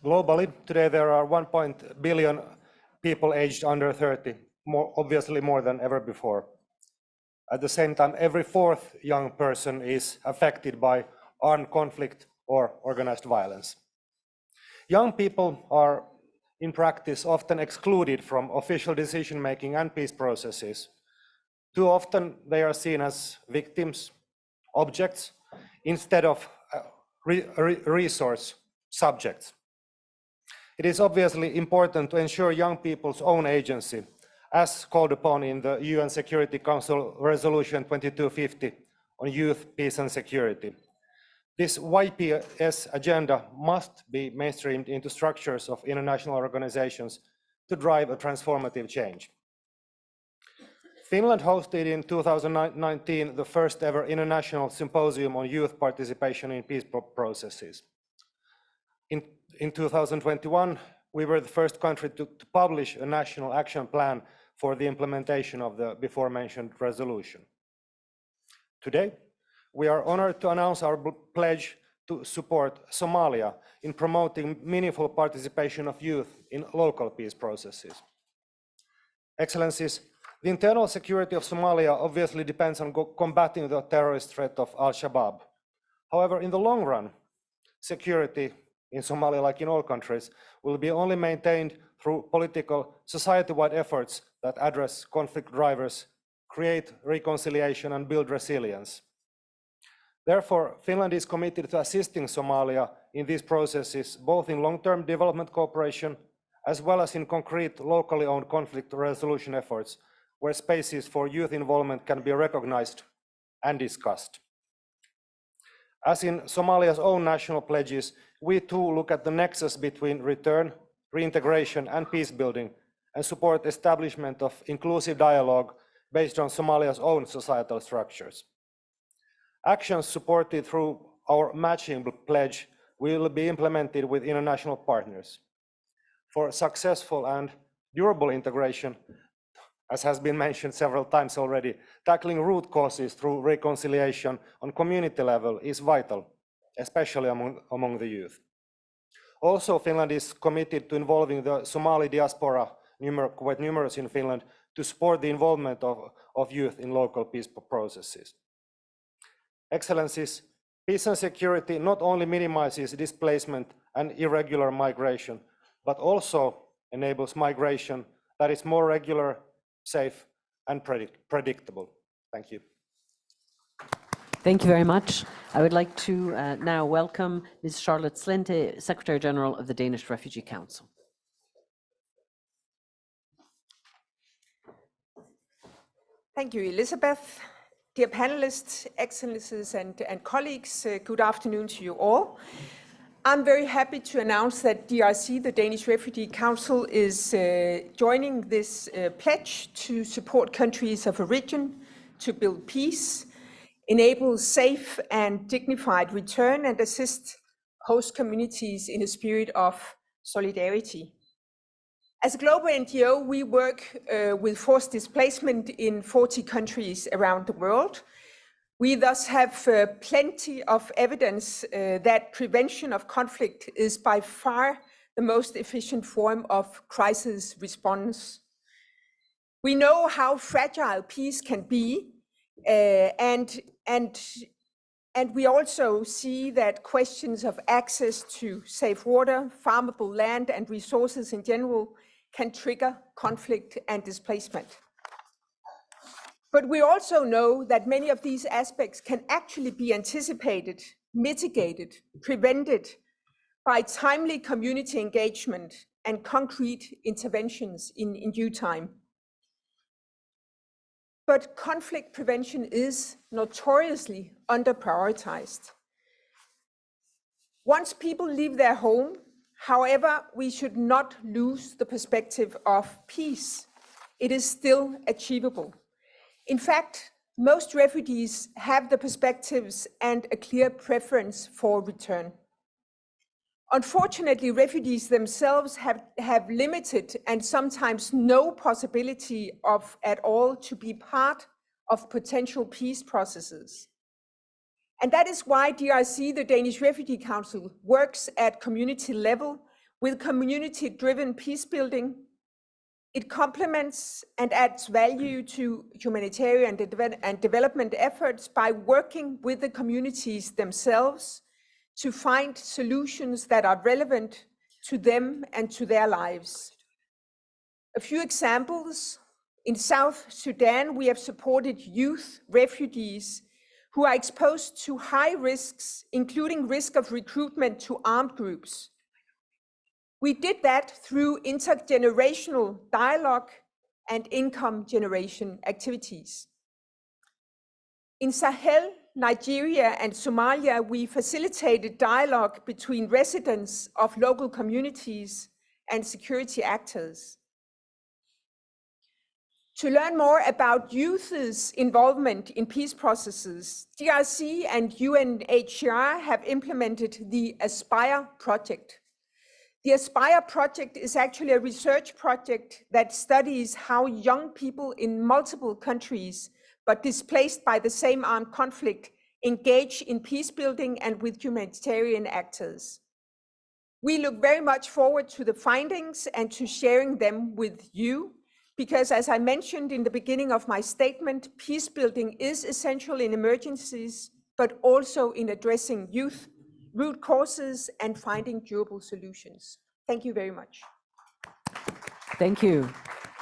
Globally, today there are 1 billion people aged under 30, obviously more than ever before. At the same time, every fourth young person is affected by armed conflict or organized violence. Young people are, in practice, often excluded from official decision-making and peace processes. Too often, they are seen as victims, objects, instead of resource subjects. It is obviously important to ensure young people's own agency, as called upon in the UN Security Council Resolution 2250 on youth, peace and security. This YPS agenda must be mainstreamed into structures of international organizations to drive a transformative change. Finland hosted in 2019 the first ever international symposium on youth participation in peace processes. In 2021, we were the first country to publish a national action plan for the implementation of the before-mentioned resolution. Today, we are honored to announce our pledge to support Somalia in promoting meaningful participation of youth in local peace processes. Excellencies, the internal security of Somalia obviously depends on combating the terrorist threat of Al-Shabaab. However, in the long run, security in Somalia, like in all countries, will be only maintained through political, society-wide efforts that address conflict drivers, create reconciliation, and build resilience. Therefore, Finland is committed to assisting Somalia in these processes, both in long-term development cooperation, as well as in concrete, locally owned conflict resolution efforts, where spaces for youth involvement can be recognized and discussed. As in Somalia's own national pledges, we too look at the nexus between return, reintegration, and peace building, and support establishment of inclusive dialogue based on Somalia's own societal structures. Actions supported through our matching pledge will be implemented with international partners. For successful and durable integration, as has been mentioned several times already, tackling root causes through reconciliation on community level is vital, especially among the youth. Also, Finland is committed to involving the Somali diaspora, quite numerous in Finland, to support the involvement of youth in local peace processes. Excellencies, peace and security not only minimizes displacement and irregular migration, but also enables migration that is more regular, safe, and predictable. Thank you. Thank you very much. I would like to now welcome Ms. Charlotte Slinte, Secretary General of the Danish Refugee Council. Thank you, Elizabeth. Dear panelists, excellencies, and colleagues, good afternoon to you all. I'm very happy to announce that DRC, the Danish Refugee Council, is joining this pledge to support countries of origin to build peace, enable safe and dignified return, and assist host communities in a spirit of solidarity. As a global NGO, we work with forced displacement in 40 countries around the world. We thus have plenty of evidence that prevention of conflict is by far the most efficient form of crisis response. We know how fragile peace can be, and we also see that questions of access to safe water, farmable land, and resources in general can trigger conflict and displacement. But we also know that many of these aspects can actually be anticipated, mitigated, prevented by timely community engagement and concrete interventions in due time. But conflict prevention is notoriously under-prioritized. Once people leave their home, however, we should not lose the perspective of peace. it is still achievable. In fact, most refugees have the perspectives and a clear preference for return. Unfortunately, refugees themselves have limited and sometimes no possibility of at all to be part of potential peace processes. And that is why DRC, the Danish Refugee Council, works at community level with community-driven peace building. It complements and adds value to humanitarian and development efforts by working with the communities themselves to find solutions that are relevant to them and to their lives. A few examples. In South Sudan, we have supported youth refugees who are exposed to high risks, including risk of recruitment to armed groups. We did that through intergenerational dialogue and income generation activities. In Sahel, Nigeria, and Somalia, we facilitated dialogue between residents of local communities and security actors. To learn more about youth's involvement in peace processes, DRC and UNHCR have implemented the Aspire project. The Aspire project is actually a research project that studies how young people in multiple countries, but displaced by the same armed conflict, engage in peace building and with humanitarian actors. We look very much forward to the findings and to sharing them with you, because as I mentioned in the beginning of my statement, peace building is essential in emergencies, but also in addressing youth root causes and finding durable solutions. Thank you very much. Thank you.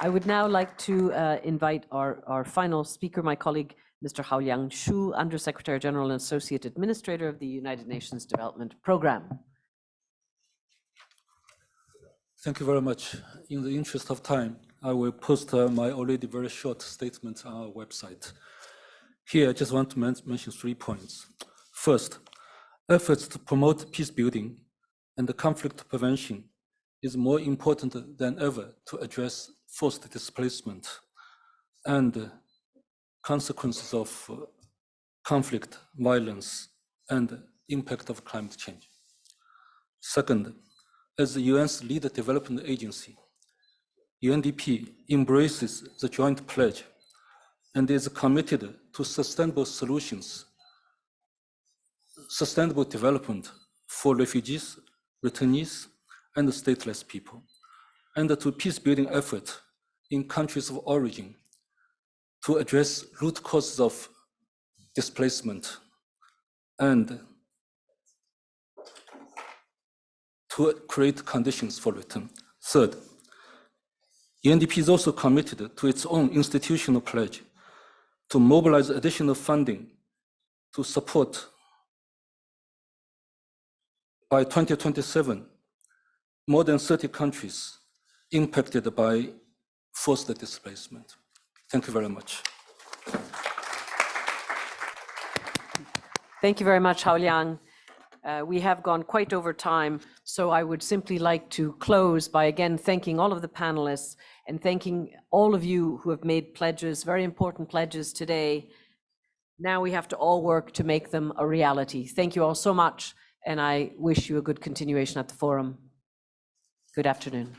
I would now like to invite our final speaker, my colleague, Mr. Haoliang Xu, Undersecretary General and Associate Administrator of the United Nations Development Programme. Thank you very much. In the interest of time, I will post my already very short statement on our website. Here, I just want to mention 3 points. First, efforts to promote peace building and conflict prevention is more important than ever to address forced displacement and consequences of conflict, violence, and impact of climate change. Second, as the UN's lead development agency, UNDP embraces the joint pledge and is committed to sustainable solutions, sustainable development for refugees, returnees, and stateless people, and to peace-building efforts in countries of origin to address root causes of displacement and to create conditions for return. Third, UNDP is also committed to its own institutional pledge to mobilize additional funding to support, by 2027, more than 30 countries impacted by forced displacement. Thank you very much. Thank you very much, Haoliang. We have gone quite over time, so I would simply like to close by again thanking all of the panelists and thanking all of you who have made pledges, very important pledges today. Now we have to all work to make them a reality. Thank you all so much, and I wish you a good continuation at the forum. Good afternoon.